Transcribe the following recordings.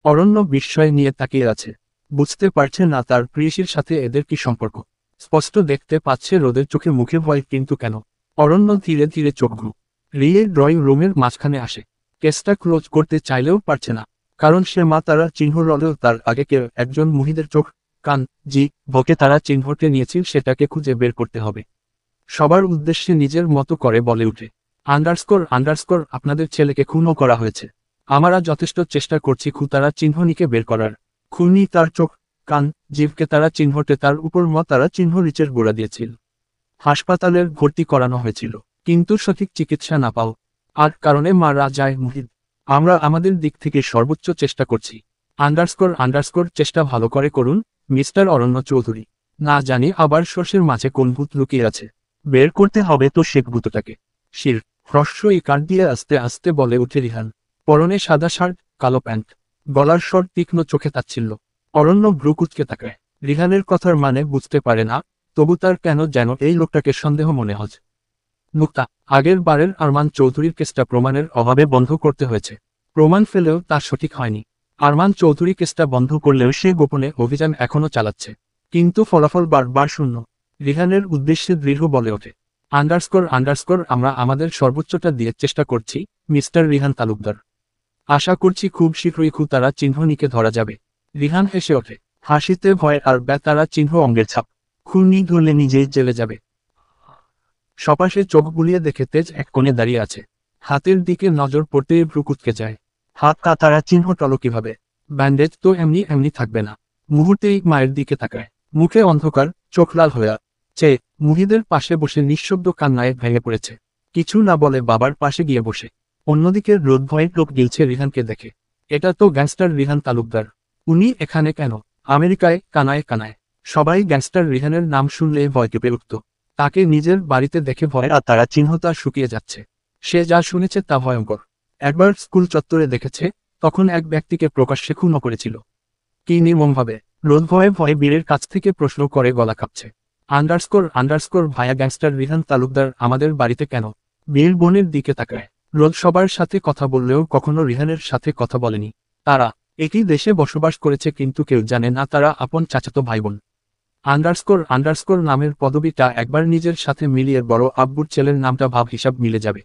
অরণ্য বিস্ময় নিয়ে তাকিয়ে আছে। বুঝতে পারছে না তার প্রেয়সীর সাথে এদের কি সম্পর্ক। স্পষ্ট দেখতে পাচ্ছে রোদের চোখে মুখে ভয়, কিন্তু কেন? অরণ্য ধীরে ধীরে চোখ ঘুরিয়ে ড্রয়িং রুমের মাঝখানে আসে। কেসটা ক্লোজ করতে চাইলেও পারছে না, কারণ সে মা তারা চিহ্ন রলেও তার আগে কেউ একজন মুহিদের চোখ, কান, ভকে তারা চিহ্নটে নিয়েছিল, সেটাকে খুঁজে বের করতে হবে। সবার উদ্দেশ্যে নিজের মতো করে বলে উঠে, আন্ডারস্কোর আপনাদের ছেলেকে খুনও করা হয়েছে। আমরা যথেষ্ট চেষ্টা করছি তারা চিহ্ননিকে বের করার। খুনি তার চোখ, কান, জিভকে তারা চিহ্নটে তার উপর তারা চিহ্ন রিচের গোড়া দিয়েছিল। হাসপাতালের ভর্তি করানো হয়েছিল, কিন্তু সঠিক চিকিৎসা না পাও আর কারণে মারা যায় মুহিদ। আমরা আমাদের দিক থেকে সর্বোচ্চ চেষ্টা করছি। আন্ডারস্কোর চেষ্টা ভালো করে করুন মিস্টার অরণ্য চৌধুরী। না জানি আবার শস্যের মাঝে কোন ভূত লুকিয়ে আছে। বের করতে হবে তো সে ভূতটাকে। শির হ্রস্ব ইকার দিয়ে আস্তে আস্তে বলে উঠে রিহান। পরনে সাদা শার্ট, কালো প্যান্ট, গলার স্বর তীক্ষ্ণ চোখে তাচ্ছিল্য। অরণ্য ভ্রু কুঁচকে তাকায়। রিহানের কথার মানে বুঝতে পারে না, তবু তার কেন যেন এই লোকটাকে সন্দেহ মনে হয়। নুক্তা, আগের বারের আরমান চৌধুরীর কেসটা প্রমাণের অভাবে বন্ধ করতে হয়েছে। প্রমাণ ফেলেও তা সঠিক হয়নি। আরমান চৌধুরী কেসটা বন্ধ করলেও সে গোপনে অভিযান এখনও চালাচ্ছে, কিন্তু ফলাফল বারবার শূন্য। রিহানের উদ্দেশ্যে দৃঢ় বলে ওঠে, আন্ডারস্কোর আমরা আমাদের সর্বোচ্চটা দিয়ে চেষ্টা করছি মিস্টার রিহান তালুকদার। আশা করছি খুব শীঘ্রই তারা চিহ্ননিকে ধরা যাবে। রিহান হেসে ওঠে, হাসিতে ভয় আর ব্যতারা চিহ্ন অঙ্গের ছাপ। খুনি ধরলে নিজেই জেলে যাবে। সপাশে চোখ বুলিয়ে দেখে তেজ এক কোণে দাঁড়িয়ে আছে। হাতের দিকে নজর পড়তেই ভ্রু কুঁচকে যায়। হাত তারা চিহ্ন টলো কিভাবে? ব্যান্ডেজ তো এমনি এমনি থাকবে না। মুহূর্তেই মায়ের দিকে তাকায়। মুখে অন্ধকার, চোখ লাল হয়ে চেয়ে মুহিদের পাশে বসে নিঃশব্দ কান্নায় ভেঙে পড়েছে। কিছু না বলে বাবার পাশে গিয়ে বসে। অন্যদিকে রোদ ভয়ে লোক গিলছে রিহানকে দেখে। এটা তো গ্যাংস্টার রিহান তালুকদার। উনি এখানে কেন? আমেরিকায় কানায় কানায় সবাই গ্যাংস্টার রিহানের নাম শুনলে ভয় কেঁপে উঠত। তাকে নিজের বাড়িতে দেখে ভয় আর তারা চিহ্নতা শুকিয়ে যাচ্ছে। সে যা শুনেছে তা ভয়ঙ্কর। একবার স্কুল চত্বরে দেখেছে, তখন এক ব্যক্তিকে প্রকাশ্যে খুনও করেছিল। কি নির্মমভাবে! রোদ ভয়ে ভয়ে বীরের কাছ থেকে প্রশ্ন করে গলা কাঁপছে। আন্ডারস্কোর ভায়া গ্যাংস্টার রিহান তালুকদার আমাদের বাড়িতে কেন? বীর বোনের দিকে তাকায়। রোদ সবার সাথে কথা বললেও কখনো রিহানের সাথে কথা বলেনি। তারা একই দেশে বসবাস করেছে, কিন্তু কেউ জানে না তারা আপন চাচাতো ভাইবোন। আন্ডারস্কোর নামের পদবিটা একবার নিজের সাথে মিলিয়ে বড় আব্বুর ছেলের নামটা ভাব হিসাব মিলে যাবে।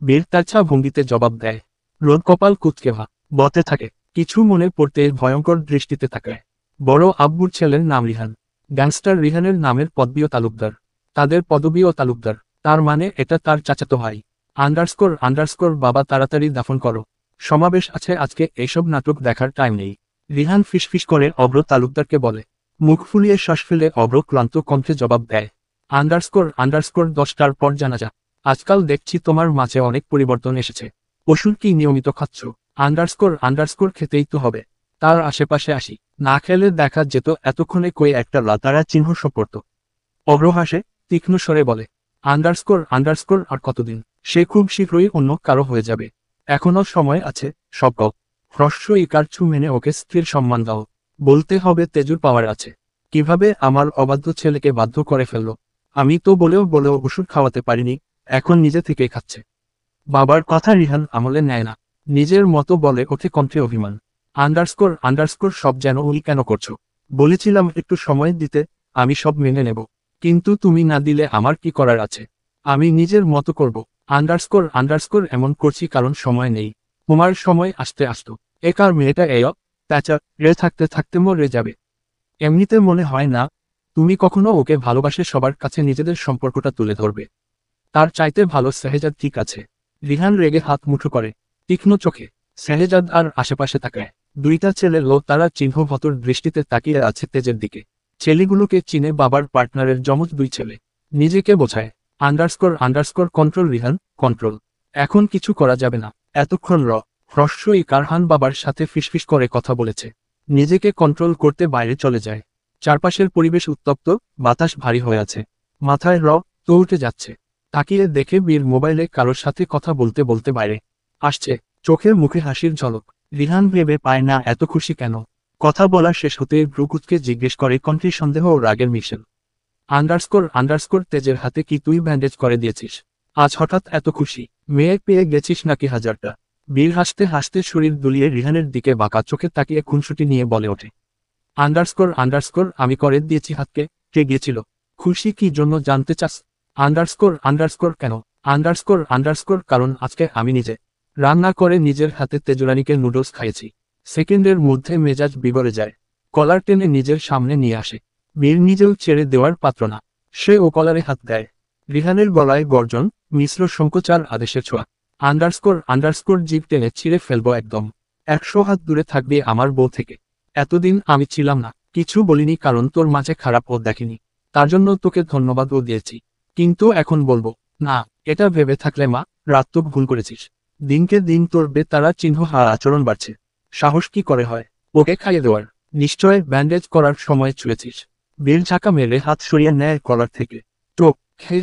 বীর তাচ্ছা ভঙ্গিতে জবাব দেয়। রোদ কপাল কুঁচকে বতে থাকে। কিছু মনে পড়তে ভয়ঙ্কর দৃষ্টিতে তাকায়। বড় আব্বুর ছেলের নাম রিহান। গ্যাংস্টার রিহানের নামের পদবিও তালুকদার। তাদের পদবিও তালুকদার। তার মানে এটা তার চাচাতো ভাই। আন্ডারস্কোর বাবা, তাড়াতাড়ি দাফন করো। সমাবেশ আছে আজকে, এইসব নাটক দেখার টাইম নেই। রিহান ফিসফিস করে অভ্র তালুকদারকে বলে। মুখ ফুলিয়ে শ্বাস ফেলে অভ্র ক্লান্ত কণ্ঠে জবাব দেয়। আন্ডারস্কোর 10টার পর জানাজা। আজকাল দেখছি তোমার মাঝে অনেক পরিবর্তন এসেছে। ওষুধ কি নিয়মিত খাচ্ছ? আন্ডারস্কোর খেতেই তো হবে। তার আশেপাশে আসি, না খেলে দেখা যেত এতক্ষণে কই একটা লাতারা চিহ্ন সপর্ত। অভ্র হাসে, তীক্ষ্ণ স্বরে বলে, আন্ডারস্কোর আর কতদিন? সে খুব শীঘ্রই অন্য কারো হয়ে যাবে। এখনো সময় আছে। সব হ্রস্ব ইকার ছু মেনে ওকে স্ত্রীর সম্মান দাও। বলতে হবে তেজুর পাওয়ার আছে। কিভাবে আমার অবাধ্য ছেলেকে বাধ্য করে ফেললো? আমি তো বলেও ওষুধ খাওয়াতে পারিনি, এখন নিজে থেকেই খাচ্ছে। বাবার কথা রিহান আমলে নেয় না। নিজের মতো বলে ওঠে কণ্ঠে অভিমান। আন্ডারস্কোর সব যেন ওই কেন করছো? বলেছিলাম একটু সময় দিতে, আমি সব মেনে নেব। কিন্তু তুমি না দিলে আমার কি করার আছে? আমি নিজের মতো করব। আন্ডারস্কোর এমন করছি কারণ সময় নেই। তোমার সময় আসতে আসতো একার মেয়েটা প্যাচা রে থাকতে থাকতে মরে যাবে। এমনিতে মনে হয় না তুমি কখনো ওকে ভালোবাসে সবার কাছে নিজেদের সম্পর্কটা তুলে ধরবে। তার চাইতে ভালো শেহজাদ ঠিক আছে। রিহান রেগে হাত মুঠো করে, তীক্ষ্ণ চোখে শেহজাদ আর আশেপাশে তাকায়। দুইটা ছেলে তারা চিহ্নভতর দৃষ্টিতে তাকিয়ে আছে তেজের দিকে। ছেলেগুলোকে চিনে বাবার পার্টনারের যমজ দুই ছেলে। নিজেকে বোঝায়, আন্ডারস্কোর কন্ট্রোল রিহান, কন্ট্রোল। এখন কিছু করা যাবে না। এতক্ষণ হ্রস্ব কারহান বাবার সাথে ফিসফিস করে কথা বলেছে। নিজেকে কন্ট্রোল করতে বাইরে চলে যায়। চারপাশের পরিবেশ উত্তপ্ত, বাতাস ভারী হয়ে আছে। মাথায় তো উঠে যাচ্ছে। তাকিয়ে দেখে বীর মোবাইলে কারোর সাথে কথা বলতে বলতে বাইরে আসছে। চোখের মুখে হাসির ঝলক। রিহান ভেবে পায় না এত খুশি কেন। কথা বলা শেষ হতে ভ্রুকুচকে জিজ্ঞেস করে কণ্ঠে সন্দেহ ও রাগের মিশেল। আন্ডারস্কোর তেজের হাতে কি তুই ব্যান্ডেজ করে দিয়েছিস? আজ হঠাৎ এত খুশি? মেয়ে পেয়ে গেছিস নাকি হাজারটা? বীর হাসতে হাসতে শরীর দুলিয়ে রিহানের দিকে বাঁকা চোখে তাকিয়ে খুনসুটি নিয়ে বলে ওঠে, আন্ডারস্কোর আমি করে দিয়েছি হাতকে, কে গিয়েছিল? খুশি কি জন্য জানতে চাস? আন্ডারস্কোর কেন? আন্ডারস্কোর কারণ আজকে আমি নিজে রান্না করে নিজের হাতে তেজরানীকে নুডলস খাইয়েছি। সেকেন্ডের মধ্যে মেজাজ বিগড়ে যায়। কলার টেনে নিজের সামনে নিয়ে আসে। বীর নিজেও ছেড়ে দেওয়ার পাত্র না, সে ও কলারে হাত দেয়। রিহানের গলায় গর্জন, মিশ্র সংকোচার আদেশের ছোঁয়া। আন্ডারস্কোর জিভ টেনে ছিঁড়ে ফেলবো একদম। 100 হাত দূরে থাকবে আমার বউ থেকে। এতদিন আমি ছিলাম না, কিছু বলিনি কারণ তোর মাঝে খারাপ ও দেখিনি, তার জন্য তোকে ধন্যবাদও দিয়েছি। কিন্তু এখন বলবো না, এটা ভেবে থাকলে মা, রাত তো ভুল করেছিস। দিনকে দিন তোর বেতারা চিহ্ন হার আচরণ বাড়ছে। সাহস কি করে হয় ওকে খাইয়ে দেওয়ার? নিশ্চয় ব্যান্ডেজ করার সময় ছুঁয়েছিস। বেল ঝাঁকা মেরে হাত সরিয়ে নেয় কলার থেকে।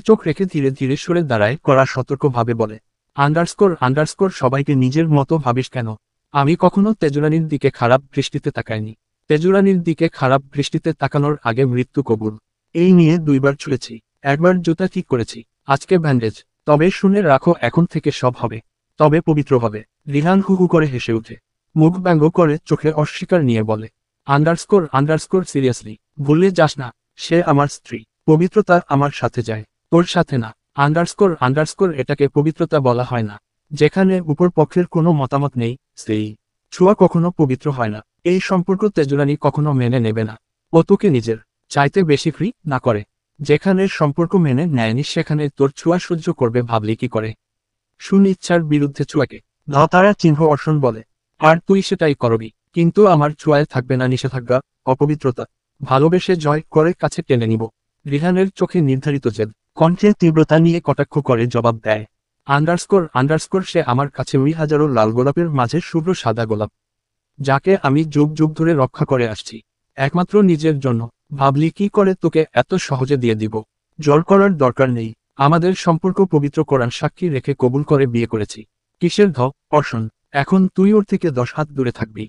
চোখ রেখে ধীরে ধীরে সরে দাঁড়ায় করা সতর্কভাবে বলে, আন্ডারস্কোর সবাইকে নিজের মতো ভাবিস কেন? আমি কখনো তেজরানীর দিকে খারাপ দৃষ্টিতে তাকাইনি। তেজরানীর দিকে খারাপ দৃষ্টিতে তাকানোর আগে মৃত্যু কবুল। এই নিয়ে 2বার ছুঁয়েছি, একবার জুতা ঠিক করেছি, আজকে ব্যান্ডেজ। তবে শুনে রাখো, এখন থেকে সব হবে, তবে পবিত্র হবে। রিহান হু হু করে হেসে উঠে, মুখ ব্যঙ্গ করে চোখে অস্বীকার নিয়ে বলে, আন্ডারস্কোর সিরিয়াসলি, ভুলে যাস না, সে আমার স্ত্রী। পবিত্রতা আমার সাথে যায়, তোর সাথে না। আন্ডারস্কোর এটাকে পবিত্রতা বলা হয় না। যেখানে উপর পক্ষের কোনো মতামত নেই, সেই ছোঁয়া কখনো পবিত্র হয় না। এই সম্পর্ক তেজরানী কখনো মেনে নেবে না। ও তোকে নিজের চাইতে বেশি ফ্রি না করে। যেখানে সম্পর্ক মেনে নেয়নি সেখানে তোর ছোঁয়া সহ্য করবে ভাবলি কি করে? সুনিচ্ছার বিরুদ্ধে ছোঁয়াকে ধতারা চিহ্ন অর্ষণ বলে, আর তুই সেটাই করবি। কিন্তু আমার ছোঁয়ায় থাকবে না নিষেধাজ্ঞা, অপবিত্রতা। ভালোবেসে জয় করে কাছে টেনে নিব। রিহানের চোখে নির্ধারিত জেদ, কণ্ঠে তীব্রতা নিয়ে কটাক্ষ করে জবাব দেয়, আন্ডারস্কোর সে আমার কাছে ওই হাজারো লাল গোলাপের মাঝে শুভ্র সাদা গোলাপ, যাকে আমি যুগ যুগ ধরে রক্ষা করে আসছি একমাত্র নিজের জন্য। ভাবলি কি করে তোকে এত সহজে দিয়ে দিব? জোর করার দরকার নেই। আমাদের সম্পর্ক পবিত্র কোরআন সাক্ষী রেখে কবুল করে বিয়ে করেছি। কিসের অর্ষণ? এখন তুই ওর থেকে 10 হাত দূরে থাকবি।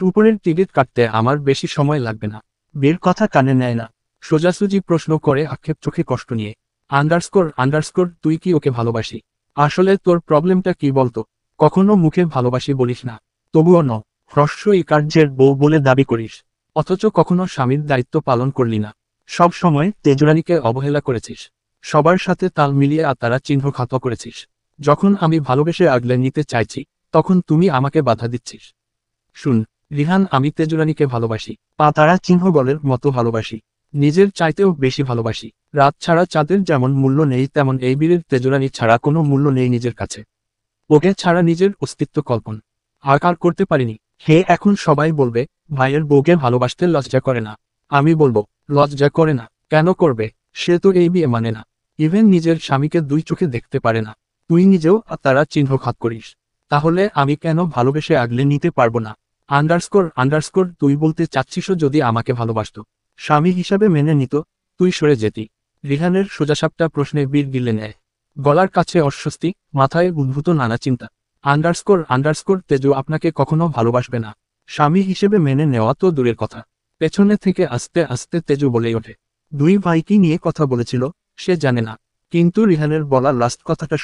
উপরের টিকিট কাটতে আমার বেশি সময় লাগবে না। বের কথা কানে নেয় না, সোজাসুজি প্রশ্ন করে আক্ষেপ চোখে কষ্ট নিয়ে, আন্ডারস্কোর তুই কি ওকে ভালোবাসি? আসলে তোর প্রবলেমটা কি বলতো? কখনো মুখে ভালোবাসি বলিস না, তবুও হ্রস্বই কার্যের বউ বলে দাবি করিস, অথচ কখনো স্বামীর দায়িত্ব পালন করলি না। সব সময় তেজরানীকে অবহেলা করেছিস, সবার সাথে তাল মিলিয়ে আতারা চিহ্ন খাত করেছিস। যখন আমি ভালোবেসে আগলে নিতে চাইছি, তখন তুমি আমাকে বাধা দিচ্ছিস। শুন রিহান, আমি তেজরানীকে ভালোবাসি, পাতারা চিহ্ন বলের মতো ভালোবাসি, নিজের চাইতেও বেশি ভালোবাসি। রাত ছাড়া চাঁদের যেমন মূল্য নেই, তেমন এই বীরের তেজরানী ছাড়া কোনো মূল্য নেই নিজের কাছে। ওকে ছাড়া নিজের অস্তিত্ব কল্পন আকার করতে পারিনি। হে এখন সবাই বলবে ভাইয়ের বউকে ভালোবাসতে লজ্জা করে না। আমি বলবো লজ্জা করে না, কেন করবে? সে তো এই বিয়ে মানে না, ইভেন নিজের স্বামীকে 2 চোখে দেখতে পারে না। তুই নিজেও তারা চিহ্ন খাত করিস, তাহলে আমি কেন ভালোবেসে আগলে নিতে পারবো না? আন্ডারস্কোর তুই বলতে চাচ্ছিস যদি আমাকে ভালোবাসতো, স্বামী হিসাবে মেনে নিত, তুই সরে যেতি? রিহানের সোজাসাপটা প্রশ্নে বীর গিলে নেয়, গলার কাছে অস্বস্তি, মাথায় উদ্ভূত নানা চিন্তা। আন্ডারস্কোর তেজু আপনাকে কখনো ভালোবাসবে না, স্বামী হিসেবে মেনে নেওয়া তো দূরের কথা। পেছনে থেকে আস্তে আস্তে তেজু বলেই ওঠে, 2 ভাই কি নিয়ে কথা বলেছিল সে জানে না, কিন্তু রিহানের বলা লাস্ট কথাটা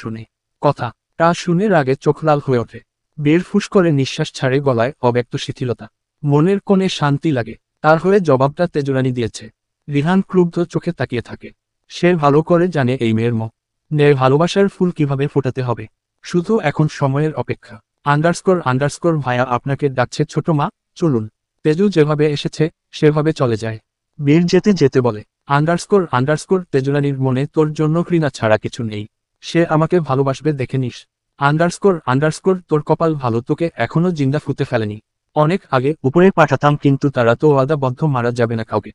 শুনে রাগে চোখ লাল হয়ে ওঠে। বের ফুস করে নিঃশ্বাস ছাড়ে, গলায় অব্যক্ত শিথিলতা, মনের কোণে শান্তি লাগে। তার হয়ে জবাবটা তেজরানী দিয়েছে। রিহান ক্রুব্ধ চোখে তাকিয়ে থাকে। সে ভালো করে জানে এই মেয়ের ভালোবাসার ফুল কিভাবে ফোটাতে হবে। শুধু এখন সময়ের অপেক্ষা। আন্ডারস্কোর ভাইয়া আপনাকে ডাকছে ছোট মা, চলুন। তেজু যেভাবে এসেছে সেভাবে চলে যায়। বীর যেতে যেতে বলে, আন্ডারস্কোর তেজরানীর মনে তোর জন্য ঘৃণা ছাড়া কিছু নেই। সে আমাকে ভালোবাসবে দেখে নিস। আন্ডারস্কোর তোর কপাল ভালো, তোকে এখনো জিন্দা ফুতে ফেলেনি। অনেক আগে উপরে পাঠাতাম, কিন্তু তারা তো ওয়াদাবদ্ধ, মারা যাবে না কাউকে।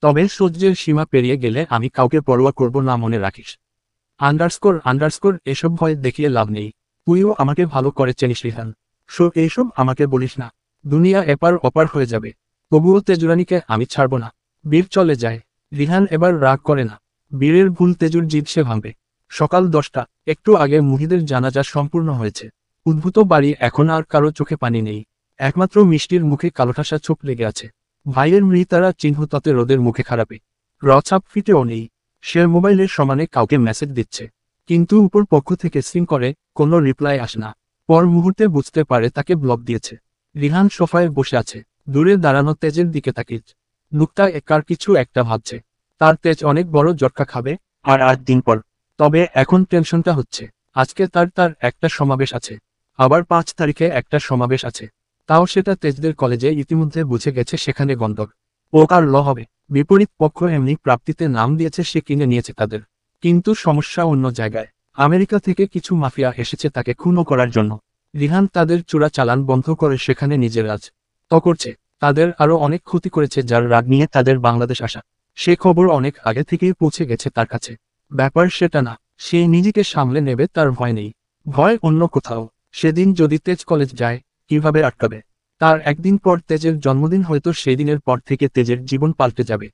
তবে সহ্যের সীমা পেরিয়ে গেলে আমি কাউকে পরোয়া করব না, মনে রাখিস। আন্ডারস্কোর এসব ভয় দেখিয়ে লাভ নেই। তুইও আমাকে ভালো করে চেনিস রিহান, এইসব আমাকে বলিস না। দুনিয়া এপার ওপার হয়ে যাবে, তবুও তেজরানীকে আমি ছাড়ব না। বীর চলে যায়। রিহান এবার রাগ করে না, বীরের ভুল তেজুর জিদ সে ভাঙবে। সকাল 10টা, একটু আগে মুহিদের জানাজা সম্পূর্ণ হয়েছে। উদ্ভূত বাড়ি এখন আর কারো চোখে পানি নেই, একমাত্র মিষ্টির মুখে কালোঠাসা চোখ লেগে আছে। ভাইয়ের মৃতারা চিহ্ন তাতে রোদের মুখে খারাপে রছাপ ফিটেও নেই। সে মোবাইলের সমানে কাউকে মেসেজ দিচ্ছে, কিন্তু উপর পক্ষ থেকে সিং করে কোনো রিপ্লাই আসে না। পর মুহূর্তে বুঝতে পারে তাকে ব্লক দিয়েছে। রিহান সোফায় বসে আছে, দূরে দাঁড়ানো তেজের দিকে তাকিয়ে। নুক্তা একার কিছু একটা ভাবছে। তার তেজ অনেক বড় জটকা খাবে, আর 8 দিন পর। তবে এখন টেনশনটা হচ্ছে, আজকে তার তার একটা সমাবেশ আছে, আবার 5 তারিখে একটা সমাবেশ আছে। তাও সেটা তেজদের কলেজে ইতিমধ্যে বুঝে গেছে সেখানে গন্ডক ও কার ল হবে। বিপরীত পক্ষ এমনি প্রাপ্তিতে নাম দিয়েছে, সে কিনে নিয়েছে তাদের। কিন্তু সমস্যা অন্য জায়গায়। আমেরিকা থেকে কিছু মাফিয়া এসেছে তাকে খুনও করার জন্য। রিহান তাদের চোরা চালান বন্ধ করে সেখানে নিজের রাজ তো করছে। তাদের আরও অনেক ক্ষতি করেছে, যার রাগ নিয়ে তাদের বাংলাদেশ আসা। সে খবর অনেক আগে থেকেই পৌঁছে গেছে তার কাছে। ব্যাপার সেটা না, সে নিজেকে সামলে নেবে, তার ভয় নেই। ভয় অন্য কোথাও। সেদিন যদি তেজ কলেজ যায়, কিভাবে আটকাবে? তার একদিন পর তেজের জন্মদিন, হয়তো সেই দিনের পর থেকে তেজের জীবন পাল্টে যাবে।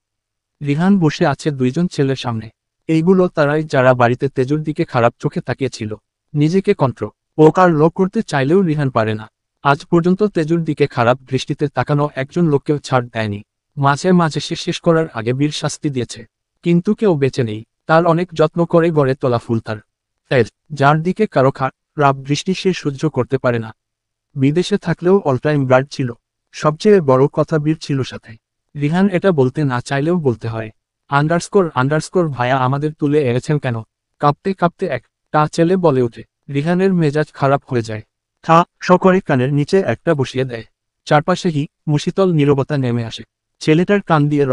রিহান বসে আছে দুইজন ছেলের সামনে। এইগুলো তারাই যারা বাড়িতে তেজুর দিকে খারাপ চোখে তাকিয়েছিল। নিজেকে কন্ট্রোল ও কার লো করতে চাইলেও রিহান পারে না। আজ পর্যন্ত তেজুর দিকে খারাপ দৃষ্টিতে তাকানো একজন লোককেও ছাড় দেয়নি। মাঝে মাঝে সে শেষ করার আগে বীর শাস্তি দিয়েছে, কিন্তু কেউ বেঁচে নেই। তার অনেক যত্ন করে গড়ে তোলা ফুল তার তেজ, যার দিকে কারো খারাপ দৃষ্টি সে সহ্য করতে পারে না। বিদেশে থাকলেও অল টাইম গার্ড ছিল। সবচেয়ে বড় কথা, বীর ছিল সাথে। রিহান এটা বলতে না চাইলেও বলতে হয়। আন্ডারস্কোর ভাইয়া আমাদের তুলে এনেছেন কেন? কাঁপতে কাঁপতে একটা ছেলে বলে ওঠে। রিহানের মেজাজ খারাপ হয়ে যায়। সকরে কানের নিচে একটা বসিয়ে দেয়। চারপাশে মুশীতল নীরবতা নেমে আসে। ছেলেটার কান দিয়ে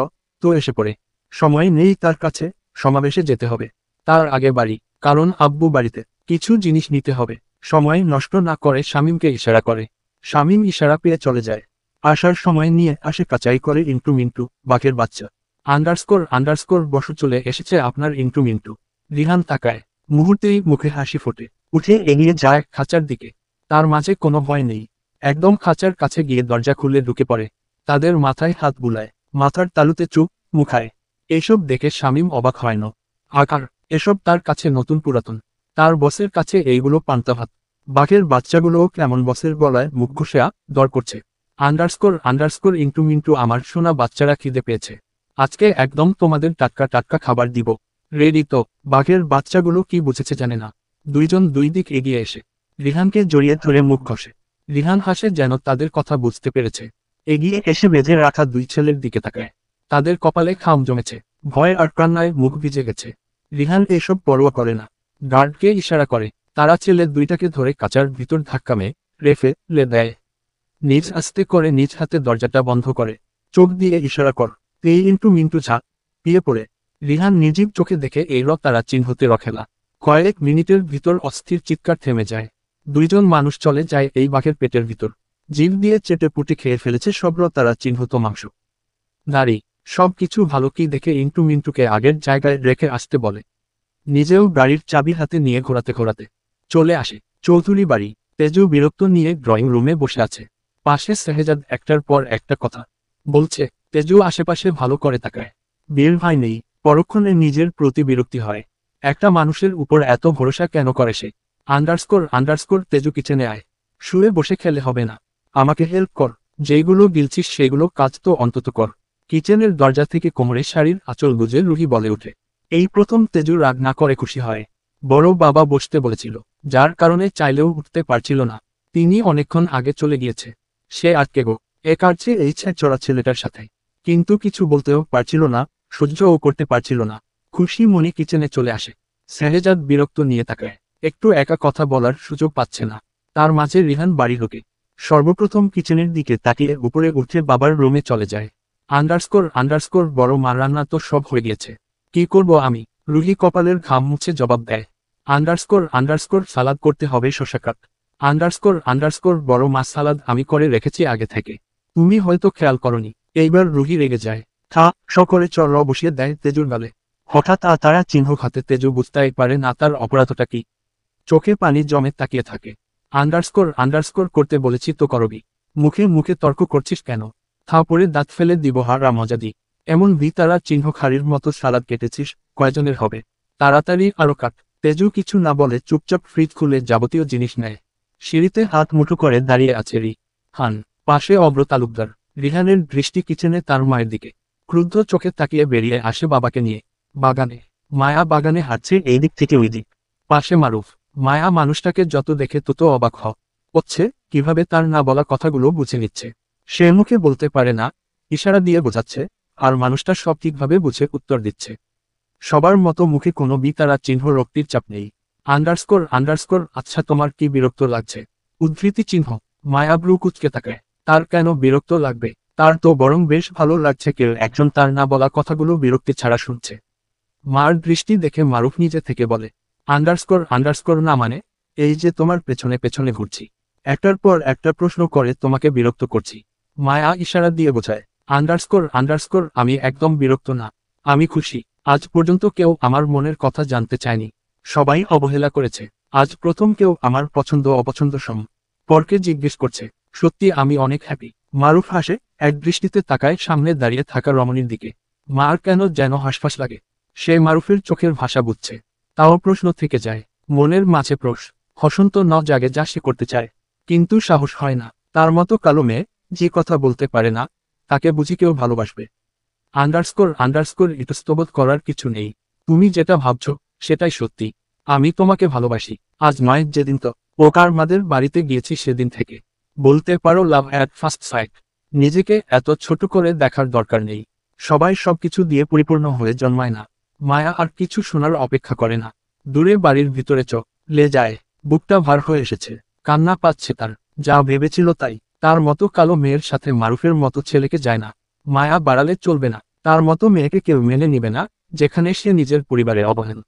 তো এসে পড়ে। সময় নেই তার কাছে, সমাবেশে যেতে হবে। তার আগে বাড়ি, কারণ আব্বু বাড়িতে কিছু জিনিস নিতে হবে। সময় নষ্ট না করে শামীমকে ইশারা করে। শামীম ইশারা পেয়ে চলে যায়। আসার সময় নিয়ে আসে কাচাই করে ইন্টু মিন্টু, বাঘের বাচ্চা। আন্ডারস্কোর বসু চলে এসেছে আপনার ইন্টু মিন্টু। রিহান তাকায়, মুহূর্তেই মুখে হাসি ফোটে। উঠে এগিয়ে যায় খাঁচার দিকে। তার মাঝে কোনো ভয় নেই। একদম খাঁচার কাছে গিয়ে দরজা খুলে ঢুকে পড়ে। তাদের মাথায় হাত বুলায়, মাথার তালুতে চুপ মুখায়। এসব দেখে শামীম অবাক হয় না। আকার এসব তার কাছে নতুন পুরাতন। তার বসের কাছে এইগুলো পান্তা ভাত। বাঘের বাচ্চাগুলোও কেমন বসের গলায় মুখ ঘষে দর করছে। আন্ডারস্কোর ইন্টু মিন্টু আমার সোনা বাচ্চারা খিদে পেয়েছে। আজকে একদম তোমাদের টাটকা টাটকা খাবার দিব। রেডি তো? বাঘের বাচ্চাগুলো কি বুঝেছে জানে না। দুইজন দুই দিক এগিয়ে এসে রিহানকে জড়িয়ে ধরে মুখ ঘষে। রিহান হাসে, যেন তাদের কথা বুঝতে পেরেছে। এগিয়ে এসে বেঁধে রাখা দুই ছেলের দিকে তাকায়। তাদের কপালে খাম জমেছে, ভয় আর কান্নায় মুখ ভিজে গেছে। রিহান এসব পরোয়া করে না। গার্ডকে ইশারা করে। তারা ছেলে দুইটাকে ধরে কাচার ভিতর ধাক্কা রেফে লে দেয়। নিজ আস্তে করে নিজ হাতে দরজাটা বন্ধ করে। চোখ দিয়ে ইশারা কর। এই ইন্টু মিন্টু পিয়ে পড়ে। রিহান নির্জীব চোখে দেখে এই তারা চিহ্নতে রখেলা। কয়েক মিনিটের ভিতর অস্থির চিৎকার থেমে যায়। দুইজন মানুষ চলে যায় এই বাঘের পেটের ভিতর। জিভ দিয়ে চেটে পুটে খেয়ে ফেলেছে সব তারা চিহ্নিত মাংস। নারী সব কিছু ভালো কি দেখে ইন্টু মিন্টুকে আগের জায়গায় রেখে আসতে বলে। নিজেও গাড়ির চাবি হাতে নিয়ে ঘোরাতে চলে আসে চৌধুরী বাড়ি। তেজু বিরক্ত নিয়ে ড্রয়িং রুমে বসে আছে। পাশে শেহজাদ একটার পর একটা কথা বলছে। তেজু আশেপাশে ভালো করে তাকায়। বীর ভাই নেই। পরক্ষণে নিজের প্রতি বিরক্তি হয়। একটা মানুষের উপর এত ভরসা কেন করে সে? আন্ডারস্কোর তেজু কিচেনে আয়। শুয়ে বসে খেলে হবে না, আমাকে হেল্প কর। যেগুলো গিলছিস সেগুলো কাজ তো অন্তত কর। কিচেনের দরজা থেকে কোমরে শাড়ির আঁচল গুজে রুহি বলে ওঠে। এই প্রথম তেজু রাগ না করে খুশি হয়। বড় বাবা বসতে বলেছিল, যার কারণে চাইলেও উঠতে পারছিল না। তিনি অনেকক্ষণ আগে চলে গিয়েছে। সে আটকে কাটছে এই ছ্যাঁচড়া ছেলেটার সাথে। কিন্তু কিছু বলতেও পারছিল না, সহ্যও করতে পারছিল না। খুশি মনি কিচেনে চলে আসে। শেহজাদ বিরক্ত নিয়ে তাকায়। একটু একা কথা বলার সুযোগ পাচ্ছে না। তার মাঝে রিহান বাড়ি ঢোকে। সর্বপ্রথম কিচেনের দিকে তাকিয়ে উপরে উঠে বাবার রুমে চলে যায়। আন্ডারস্কোর বড় মা রান্না তো সব হয়ে গিয়েছে। কি করব আমি? রুহি কপালের ঘাম মুছে জবাব দেয়। আন্ডারস্কোর সালাদ করতে হবে, শসা কাট। আন্ডারস্কোর বড় মা সালাদ আমি করে রেখেছি আগে থেকে। তুমি হয়তো খেয়াল করনি। এইবার রুহি রেগে যায়। সকলে চর বসিয়ে দেয় তেজুর গালে। হঠাৎ তারা চিহ্ন খাতে তেজু বুঝতেই পারে না তার অপরাধটা কি। চোখে পানি জমে তাকিয়ে থাকে। আন্ডারস্কোর করতে বলেছি তো করবি। মুখে মুখে তর্ক করছিস কেন? থাপড়ে দাঁত ফেলে দিব হারা মজা দি। এমন তারা চিহ্ন খাড়ির মতো সালাদ কেটেছিস, কয়জনের হবে? তাড়াতাড়ি আরো কাট। তেজু কিছু না বলে চুপচাপ ফ্রিজ খুলে যাবতীয় জিনিস নেয়। সিঁড়িতে হাত মুঠো করে দাঁড়িয়ে আছে রিহান। পাশে অব্র তালুকদার। রিহানের দৃষ্টি কিচেনে তার মায়ের দিকে। ক্রুদ্ধ চোখে তাকিয়ে বেরিয়ে আসে বাবাকে নিয়ে। বাগানে মায়া বাগানে হাঁটছে এই দিক থেকে ওই দিক। পাশে মারুফ। মায়া মানুষটাকে যত দেখে তত অবাক হচ্ছে কিভাবে তার না বলা কথাগুলো বুঝে নিচ্ছে। সে মুখে বলতে পারে না, ইশারা দিয়ে বোঝাচ্ছে, আর মানুষটা সব ঠিকভাবে বুঝে উত্তর দিচ্ছে। সবার মতো মুখে কোনো বিতারা চিহ্ন রক্তির চাপ নেই। আন্ডারস্কোর আচ্ছা তোমার কি বিরক্ত লাগছে? উদ্ধৃতি চিহ্ন। মায়া ব্রু কুঁচকে তাকায়। তার কেন বিরক্ত লাগবে? তার তো বরং বেশ ভালো লাগছে কেউ একজন তার না বলা কথাগুলো বিরক্তি ছাড়া শুনছে। মার দৃষ্টি দেখে মারুফ নিজে থেকে বলে, আন্ডারস্কোর না মানে? এই যে তোমার পেছনে পেছনে ঘুরছি, একটার পর একটা প্রশ্ন করে তোমাকে বিরক্ত করছি। মায়া ইশারা দিয়ে বোঝায়, আন্ডারস্কোর আমি একদম বিরক্ত না, আমি খুশি। আজ পর্যন্ত কেউ আমার মনের কথা জানতে চায়নি, সবাই অবহেলা করেছে। আজ প্রথম কেউ আমার পছন্দ অপছন্দ সম্পর্কে জিজ্ঞেস করছে। সত্যি আমি অনেক হ্যাপি। মারুফ হাসে, এক দৃষ্টিতে তাকায় সামনে দাঁড়িয়ে থাকা রমণীর দিকে। মার কেন যেন হাসফাস লাগে। সে মারুফের চোখের ভাষা বুঝছে, তাও প্রশ্ন থেকে যায় মনের মাঝে। হসন্ত ন জাগে যা সে করতে চায়, কিন্তু সাহস হয় না। তার মতো কালো মেয়ে যে কথা বলতে পারে না, তাকে বুঝি কেউ ভালোবাসবে? আন্ডারস্কোর ইতস্তবোধ করার কিছু নেই। তুমি যেটা ভাবছো সেটাই সত্যি। আমি তোমাকে ভালোবাসি। আজ নয়, যেদিন তো ওকারমাদের বাড়িতে গিয়েছি সেদিন থেকে। বলতে পারো লাভ অ্যাট ফার্স্ট সাইট। নিজেকে এত ছোট করে দেখার দরকার নেই। সবাই সবকিছু দিয়ে পরিপূর্ণ হয়ে জন্মায় না। মায়া আর কিছু শোনার অপেক্ষা করে না। দূরে বাড়ির ভিতরে চলে যায়। বুকটা ভার হয়ে এসেছে, কান্না পাচ্ছে তার। যা ভেবেছিল তাই। তার মতো কালো মেয়ের সাথে মারুফের মতো ছেলেকে যায় না। মায়া বাড়ালে চলবে না। তার মতো মেয়েকে কেউ মেনে নিবে না, যেখানে সে নিজের পরিবারে অবহেলা।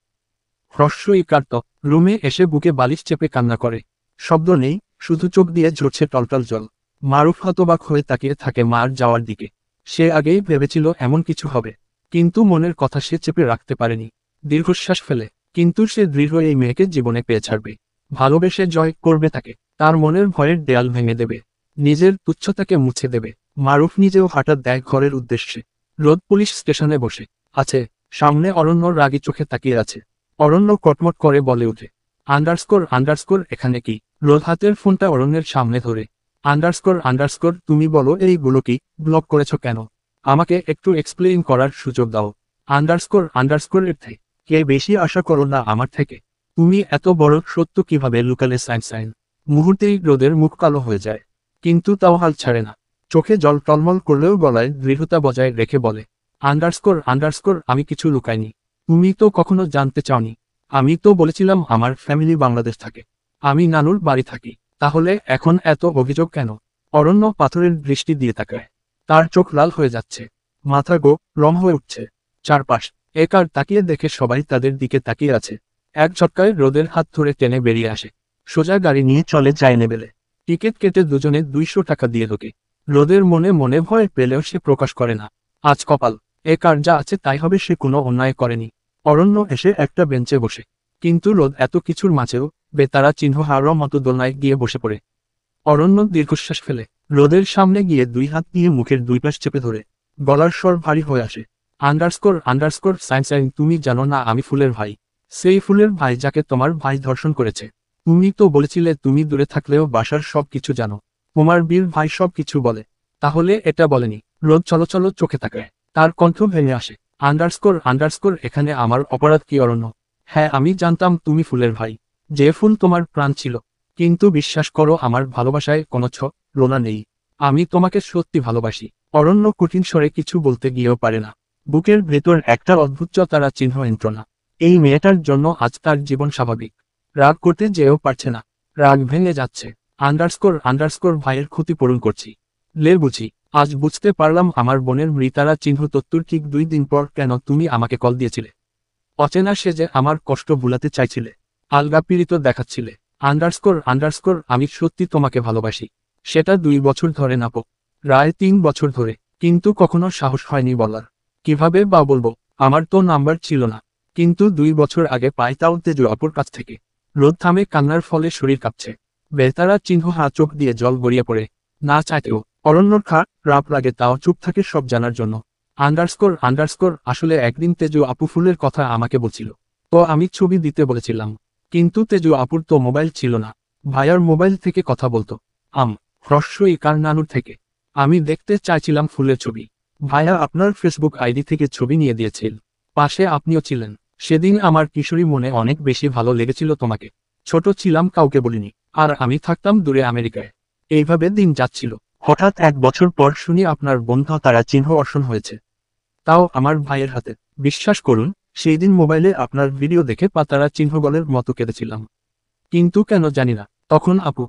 হ্রস্বই কাটত। রুমে এসে বুকে বালিশ চেপে কান্না করে। শব্দ নেই, শুধু চোখ দিয়ে ঝরছে টলটল জল। মারুফ হতবাক হয়ে তাকিয়ে থাকে মার যাওয়ার দিকে। সে আগেই ভেবেছিল এমন কিছু হবে, কিন্তু মনের কথা সে চেপে রাখতে পারেনি। দীর্ঘশ্বাস ফেলে, কিন্তু সে দৃঢ় এই মেয়েকে জীবনে পেয়ে ছাড়বে। ভালোবেসে জয় করবে তাকে। তার মনের ভয়ের দেয়াল ভেঙে দেবে, নিজের তুচ্ছতাকে মুছে দেবে। মারুফ নিজেও হাঁটা দেয় ঘরের উদ্দেশ্যে। রোদ পুলিশ স্টেশনে বসে আছে। সামনে অরণ্য রাগী চোখে তাকিয়ে আছে। অরণ্য কটমট করে বলে ওঠে, আন্ডারস্কোর এখানে কি? রোদ হাতের ফোনটা অরণ্যের সামনে ধরে। আন্ডারস্কোর তুমি বলো এইগুলো কি ব্লক করেছো কেন? আমাকে একটু এক্সপ্লেইন করার সুযোগ দাও। আন্ডারস্কোর এর থেকে কে বেশি আশা করো না আমার থেকে? তুমি এত বড় সত্য কিভাবে লুকালে? সাইন মুহূর্তেই রোদের মুখ কালো হয়ে যায়, কিন্তু তাও হাল ছাড়ে না। চোখে জল টলমল করলেও গলায় দৃঢ়তা বজায় রেখে বলে, আন্ডারস্কোর আমি কিছু লুকাইনি। তুমি তো কখনো জানতে চাওনি। আমি তো বলেছিলাম আমার ফ্যামিলি বাংলাদেশ থাকে, আমি নানুর বাড়ি থাকি। তাহলে এখন এত অভিযোগ কেন? অরণ্য পাথরের দৃষ্টি দিয়ে তাকায়। তার চোখ লাল হয়ে যাচ্ছে, মাথা রম হয়ে উঠছে। চারপাশ একার তাকিয়ে দেখে সবাই তাদের দিকে তাকিয়ে আছে। এক ঝটকায় রোদের হাত ধরে টেনে বেরিয়ে আসে। সোজা গাড়ি নিয়ে চলে যায় নেবেলে। টিকিট কেটে দুজনে 200 টাকা দিয়ে ঢোকে। রোদের মনে মনে ভয় পেলেও সে প্রকাশ করে না। আজ কপাল, একার যা আছে তাই হবে, সে কোনো অন্যায় করেনি। অরণ্য এসে একটা বেঞ্চে বসে, কিন্তু রোদ এত কিছুর মাঝেও বেতারা চিহ্ন হারার মতো দোলনায় গিয়ে বসে পড়ে। অরণ্য দীর্ঘশ্বাস ফেলে, রোদের সামনে গিয়ে 2 হাত নিয়ে মুখের 2 পাশ চেপে ধরে। গলার স্বর ভারী হয়ে আসে। আন্ডারস্কোর সাইন তুমি জানো না আমি ফুলের ভাই? সেই ফুলের ভাই যাকে তোমার ভাই ধর্ষণ করেছে। তুমি তো বলেছিলে তুমি দূরে থাকলেও বাসার সব কিছু জানো। তোমার বীর ভাই সব কিছু বলে, তাহলে এটা বলেনি? রোদ চলো চোখে তাকায়। তার কণ্ঠ ভেঙে আসে। আন্ডারস্কোর এখানে আমার অপরাধ কি? অরণ্য, হ্যাঁ আমি জানতাম তুমি ফুলের ভাই, যে ফুল তোমার প্রাণ ছিল। কিন্তু বিশ্বাস করো আমার ভালোবাসায় কোনো ছলনা নেই। আমি তোমাকে সত্যি ভালোবাসি। অরণ্য কঠিন স্বরে কিছু বলতে গিয়েও পারে না। বুকের ভেতর একটা অদ্ভুত তারা চিহ্ন যন্ত্রণা। এই মেয়েটার জন্য আজ তার জীবন স্বাভাবিক। রাগ করতে যেও পারছে না, রাগ ভেঙে যাচ্ছে। আন্ডারস্কোর ভাইয়ের ক্ষতিপূরণ করছি বুঝি। আজ বুঝতে পারলাম আমার বোনের মৃতারা চিহ্ন তত্ত্বর ঠিক 2 দিন পর কেন তুমি আমাকে কল দিয়েছিলে। অচেনা সে যে আমার কষ্ট ভুলাতে চাইছিলে, আলগা পীড়িত দেখাচ্ছিলে। আন্ডারস্কোর আমি সত্যি তোমাকে ভালোবাসি। সেটা 2 বছর ধরে না প্রায় 3 বছর ধরে, কিন্তু কখনো সাহস হয়নি বলার। কিভাবে বা বলবো? আমার তো নাম্বার ছিল না। কিন্তু 2 বছর আগে পাই, তাও তেজু আপুর কাছ থেকে। রোদ থামে, কান্নার ফলে শরীর কাঁপছে। বেতারা চিহ্ন চোখ দিয়ে জল গড়িয়ে পড়ে। না চাইতেও অরণ্যর রাপ লাগে, তাও চুপ থাকে সব জানার জন্য। আন্ডারস্কোর আসলে একদিন তেজু আপু ফুলের কথা আমাকে বলছিল, তো আমি ছবি দিতে বলেছিলাম। কিন্তু তেজু আপুর তো মোবাইল ছিল না, ভাইয়ার মোবাইল থেকে কথা বলতো। হ্রস্বই কার নানুর থেকে। আমি দেখতে চাইছিলাম ফুলের ছবি। ভাইয়া আপনার ফেসবুক আইডি থেকে ছবি নিয়ে দিয়েছিল, পাশে আপনিও ছিলেন। সেদিন আমার কিশোরী মনে অনেক বেশি ভালো লেগেছিল তোমাকে। ছোট ছিলাম, কাউকে বলিনি। আর আমি থাকতাম দূরে আমেরিকায়। এইভাবে দিন যাচ্ছিল। হঠাৎ 1 বছর পর শুনি আপনার বন্ধু তারা চিহ্ন অর্জন হয়েছে, তাও আমার ভাইয়ের হাতে। বিশ্বাস করুন, সেই দিন মোবাইলে আপনার ভিডিও দেখে পাতারা চিহ্নগলের মতো কেঁদেছিলাম। কিন্তু কেন জানি না, তখন আপু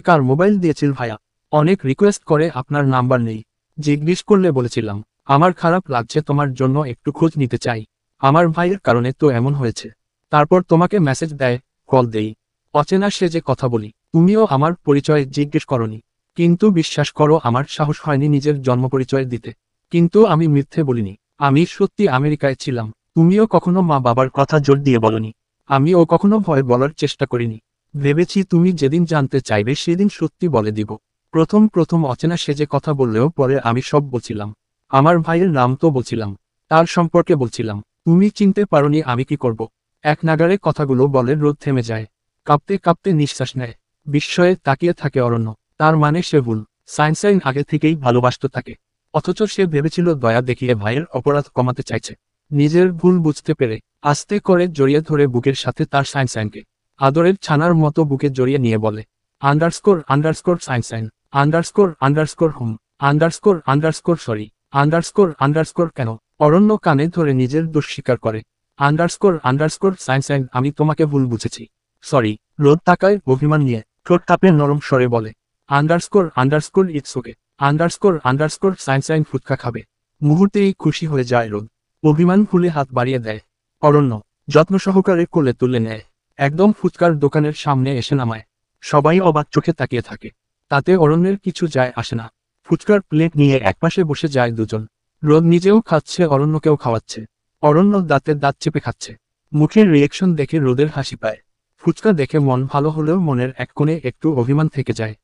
কার মোবাইল দিয়েছিল ভাইয়া, অনেক রিকোয়েস্ট করে আপনার নাম্বার নেই। জিজ্ঞেস করলে বলেছিলাম, আমার খারাপ লাগছে, তোমার জন্য একটু খোঁজ নিতে চাই। আমার ভাইয়ের কারণে তো এমন হয়েছে। তারপর তোমাকে মেসেজ দেয়, কল দেই, অচেনা সেজে কথা বলি। তুমিও আমার পরিচয় জিজ্ঞেস করনি, কিন্তু বিশ্বাস করো আমার সাহস হয়নি নিজের জন্ম পরিচয় দিতে। কিন্তু আমি মিথ্যে বলিনি, আমি সত্যি আমেরিকায় ছিলাম। তুমিও কখনো মা বাবার কথা জোর দিয়ে বলনি, আমিও কখনো ভয় বলার চেষ্টা করিনি। ভেবেছি তুমি যেদিন জানতে চাইবে সেদিন সত্যি বলে দিব। প্রথম প্রথম অচেনা সেজে কথা বললেও পরে আমি সব বলছিলাম। আমার ভাইয়ের নাম তো বলছিলাম, তার সম্পর্কে বলছিলাম। তুমি চিনতে পারোনি আমি কি করব। এক নাগারে কথাগুলো বলে রোদ থেমে যায়, কাঁপতে কাঁপতে নিঃশ্বাস নেয়। বিস্ময়ে তাকিয়ে থাকে অরণ্য। তার মানে সে ভুল, সাইনসাইন আগে থেকেই ভালোবাসত তাকে। অথচ সে ভেবেছিল দয়া দেখিয়ে ভাইয়ের অপরাধ কমাতে চাইছে। নিজের ভুল বুঝতে পেরে আস্তে করে জড়িয়ে ধরে বুকের সাথে তার সাইনসাইনকে আদরের ছানার মতো বুকে জড়িয়ে নিয়ে বলে, আন্ডারস্কোর আন্ডারস্কোর সাইনসাইন, underscore underscore hmm, underscore underscore sorry, underscore underscore কেন। অরণ্য কানে ধরে নিজের দোষ স্বীকার করে, আন্ডারস্কোর আন্ডারস্কোর সাইনসাইন আমি তোমাকে ভুল বুঝেছি, সরি। রোদ তাকায় অভিমান নিয়ে, ঠোঁট কাঁপে নরম স্বরে বলে, underscore underscore it's okay, underscore underscore সাইনসাইন ফুটকা খাবে। মুহূর্তেই খুশি হয়ে যায় রোদ, অভিমান ভুলে হাত বাড়িয়ে দেয়। অরণ্য যত্ন সহকারে কোলে তুলে নেয়, একদম ফুচকার দোকানের সামনে এসে নামায়। সবাই অবাক চোখে তাকিয়ে থাকে, তাতে অরণ্যের কিছু যায় আসে না। ফুচকার প্লেট নিয়ে একপাশে বসে যায় দুজন। রোদ নিজেও খাচ্ছে, অরণ্যকেও খাওয়াচ্ছে। অরণ্য দাঁতে দাঁত চেপে খাচ্ছে। মুখের রিয়েকশন দেখে রোদের হাসি পায়। ফুচকা দেখে মন ভালো হলেও মনের এক কোণে একটু অভিমান থেকে যায়।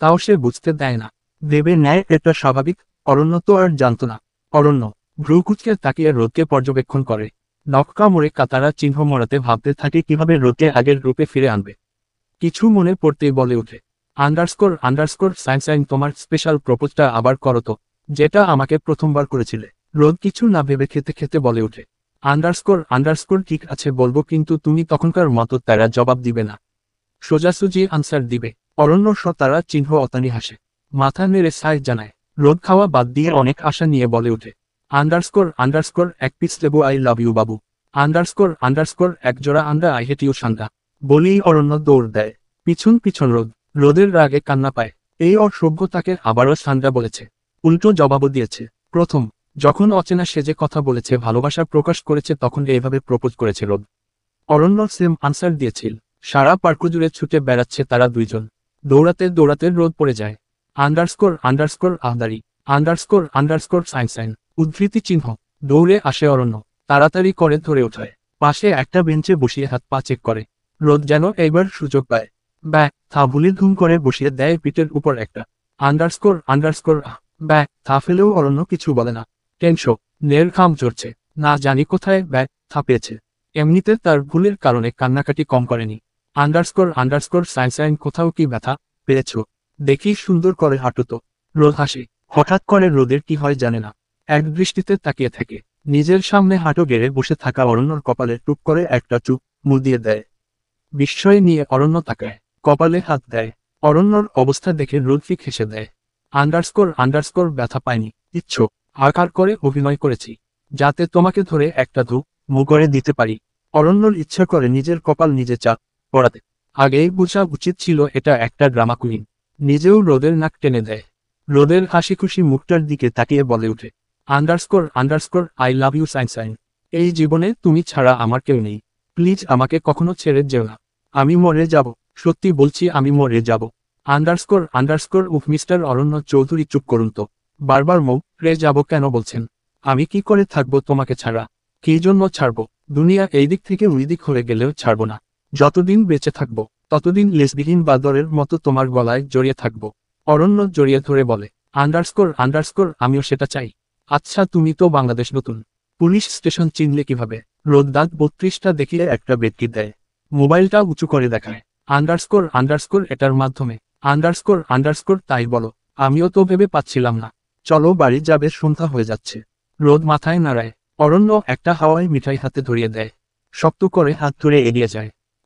তাও সে বুঝতে দেয় না, দেবে নেয়, এটা স্বাভাবিক। অরণ্য তো আর জানত না। অরণ্য ভ্রু কুচকে তাকিয়ে রোদকে পর্যবেক্ষণ করে। নখ কামড়ে কাতারা চিহ্ন মরাতে ভাবতে থাকে কিভাবে রোদকে আগের রূপে ফিরে আনবে। কিছু মনে পড়তেই বলে ওঠে, আন্ডারস্কোর আন্ডারস্কোর সাইনসাইন তোমার স্পেশাল প্রপোজটা আবার করো তো, যেটা আমাকে প্রথমবার করেছিলে। রোদ কিছু না ভেবে খেতে খেতে বলে ওঠে, আন্ডারস্কোর আন্ডারস্কোর ঠিক আছে বলবো, কিন্তু তুমি তখনকার মতো তারা জবাব দিবে না, সোজাসুজি আনসার দিবে। অরণ্য তারা চিহ্ন অতানি হাসে, মাথা নেড়ে সাই জানায়। রোদ খাওয়া বাদ দিয়ে অনেক আশা নিয়ে বলে ওঠে, আন্ডারস্কোর আন্ডারস্কোর এক পিস লেবু I love you Babu, underscore underscore এক জোড়া আন্ডা আই হেট ইউ সান্ডা। বলেই অরণ্য দৌড় দেয় পিছন পিছন। রোদের রাগে কান্না পায়। এই অসভ্য তাকে আবারও সান্ডা বলেছে, উল্টো জবাবও দিয়েছে। প্রথম যখন অচেনা সেজে কথা বলেছে, ভালোবাসা প্রকাশ করেছে, তখন এইভাবে প্রপোজ করেছে রোদ। অরণ্য সেম আনসার দিয়েছিল। সারা পার্ক জুড়ে ছুটে বেড়াচ্ছে তারা দুইজন। দৌড়াতে দৌড়াতে রোদ পড়ে যায়। আন্ডারস্কোর আন্ডারস্কোর আহদারি, আন্ডারস্কোর আন্ডারস্কোর সাইনসাইন উদ্ধৃতি চিহ্ন। দৌড়ে আসে অরণ্য, তাড়াতাড়ি করে ধরে ওঠায়। পাশে একটা বেঞ্চে বসিয়ে হাত পা চেক করে। রোদ যেন এইবার সুযোগ পায়, থা ভুলি ধুম করে বসিয়ে দেয় পিঠের উপর একটা। আন্ডারস্কোর আন্ডারস্কোর থা ফেলেও অরণ্য কিছু বলে না। টেনশো নের খাম চড়ছে, না জানি কোথায় থা পেয়েছে। এমনিতে তার ভুলের কারণে কান্নাকাটি কম করেনি। আন্ডারস্কোর আন্ডারস্কোর সাইনসাইন কোথাও কি ব্যথা পেয়েছ দেখি সুন্দর করে হাঁটু তো। রোদ হাসে। হঠাৎ করে রোদের কি হয় জানে না, এক দৃষ্টিতে তাকিয়ে থাকে। নিজের সামনে হাঁটু গেড়ে বসে থাকা অরণ্যর কপালে টুপ করে একটা চুপ মুখ দিয়ে দেয়। বিস্ময়ে নিয়ে অরণ্য তাকায়, কপালে হাত দেয়। অরণ্যর অবস্থা দেখে রোদ ফিক হেসে দেয়। আন্ডারস্কোর আন্ডারস্কোর ব্যথা পায়নি, ইচ্ছো আকার করে অভিনয় করেছি, যাতে তোমাকে ধরে একটা মুখ করে দিতে পারি। অরণ্যর ইচ্ছা করে নিজের কপাল নিজে চাপ পড়াতে। আগেই বোঝা উচিত ছিল এটা একটা ড্রামা কুইন। নিজেও রোদের নাক টেনে দেয়। রোদের হাসি খুশি মুখটার দিকে তাকিয়ে বলে ওঠে, underscore underscore I love you সাইনসাইন। এই জীবনে তুমি ছাড়া আমার কেউ নেই, প্লিজ আমাকে কখনো ছেড়ে যেও না। আমি মরে যাব, সত্যি বলছি আমি মরে যাব। আন্ডারস্কোর আন্ডারস্কোর উফ মিস্টার অরণ্য চৌধুরী চুপ করুন তো, বারবার মুখ রে যাব কেন বলছেন? আমি কি করে থাকবো তোমাকে ছাড়া? কী জন্য ছাড়বো? দুনিয়া এই দিক থেকে ওই দিক হয়ে গেলেও ছাড়বো না। যতদিন বেঁচে থাকবো ততদিন লেসবিহীন বাদরের মতো তোমার গলায় জড়িয়ে থাকবো। অরণ্য জড়িয়ে ধরে বলে, আন্ডারস্কোর আন্ডারস্কোর আমিও সেটা চাই। আচ্ছা তুমি তো বাংলাদেশ নতুন, পুলিশ স্টেশন চিনলে কিভাবে? রোদ দাঁত 32টা দেখিয়ে একটা বেটকি দেয়। মোবাইলটা উঁচু করে দেখায়। আন্ডারস্কোর আন্ডারস্কোর এটার মাধ্যমে, আন্ডারস্কোর আন্ডারস্কোর তাই বলো। আমিও তো ভেবে পাচ্ছিলাম না। চলো বাড়ি যাবে, সন্ধ্যা হয়ে যাচ্ছে। রোদ মাথায় নাড়ায়। অরণ্য একটা হাওয়াই মিঠাই হাতে ধরিয়ে দেয়। শক্ত করে হাত ধরে এগিয়ে যায়।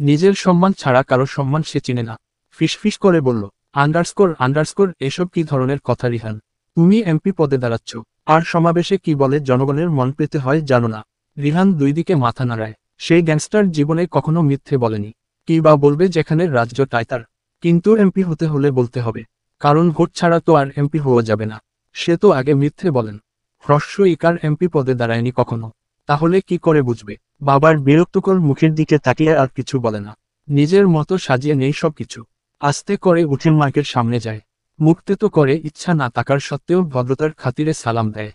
নিজের সম্মান ছাড়া কারো সম্মান সে চিনে না। ফিসফিস করে বলল, আন্ডারস্কোর এসব কি ধরনের কথা রিহান? তুমি এমপি পদে দাঁড়াচ্ছ, আর সমাবেশে কি বলে জনগণের মন পেতে হয় জানো না? রিহান দুই দিকে মাথা নাড়ায়। সেই গ্যাংস্টার জীবনে কখনো মিথ্যে বলেনি। কি বা বলবে যেখানে রাজ্যটাই তার? কিন্তু এমপি হতে হলে বলতে হবে, কারণ ভোট ছাড়া তো আর এমপি হওয়া যাবে না। সে তো আগে মিথ্যে বলেন। হ্রস্ব ইকার এমপি পদে দাঁড়ায়নি কখনো। তাহলে কি করে বুঝবে? বাবার বিরক্তকর মুখের দিকে তাকিয়ে আর কিছু বলে না। নিজের মতো সাজিয়ে নেই সবকিছু। আস্তে করে উঠে মাইকের সামনে যায়। মুখতে তো করে ইচ্ছা না তাকার সত্ত্বেও ভদ্রতার খাতিরে সালাম দেয়।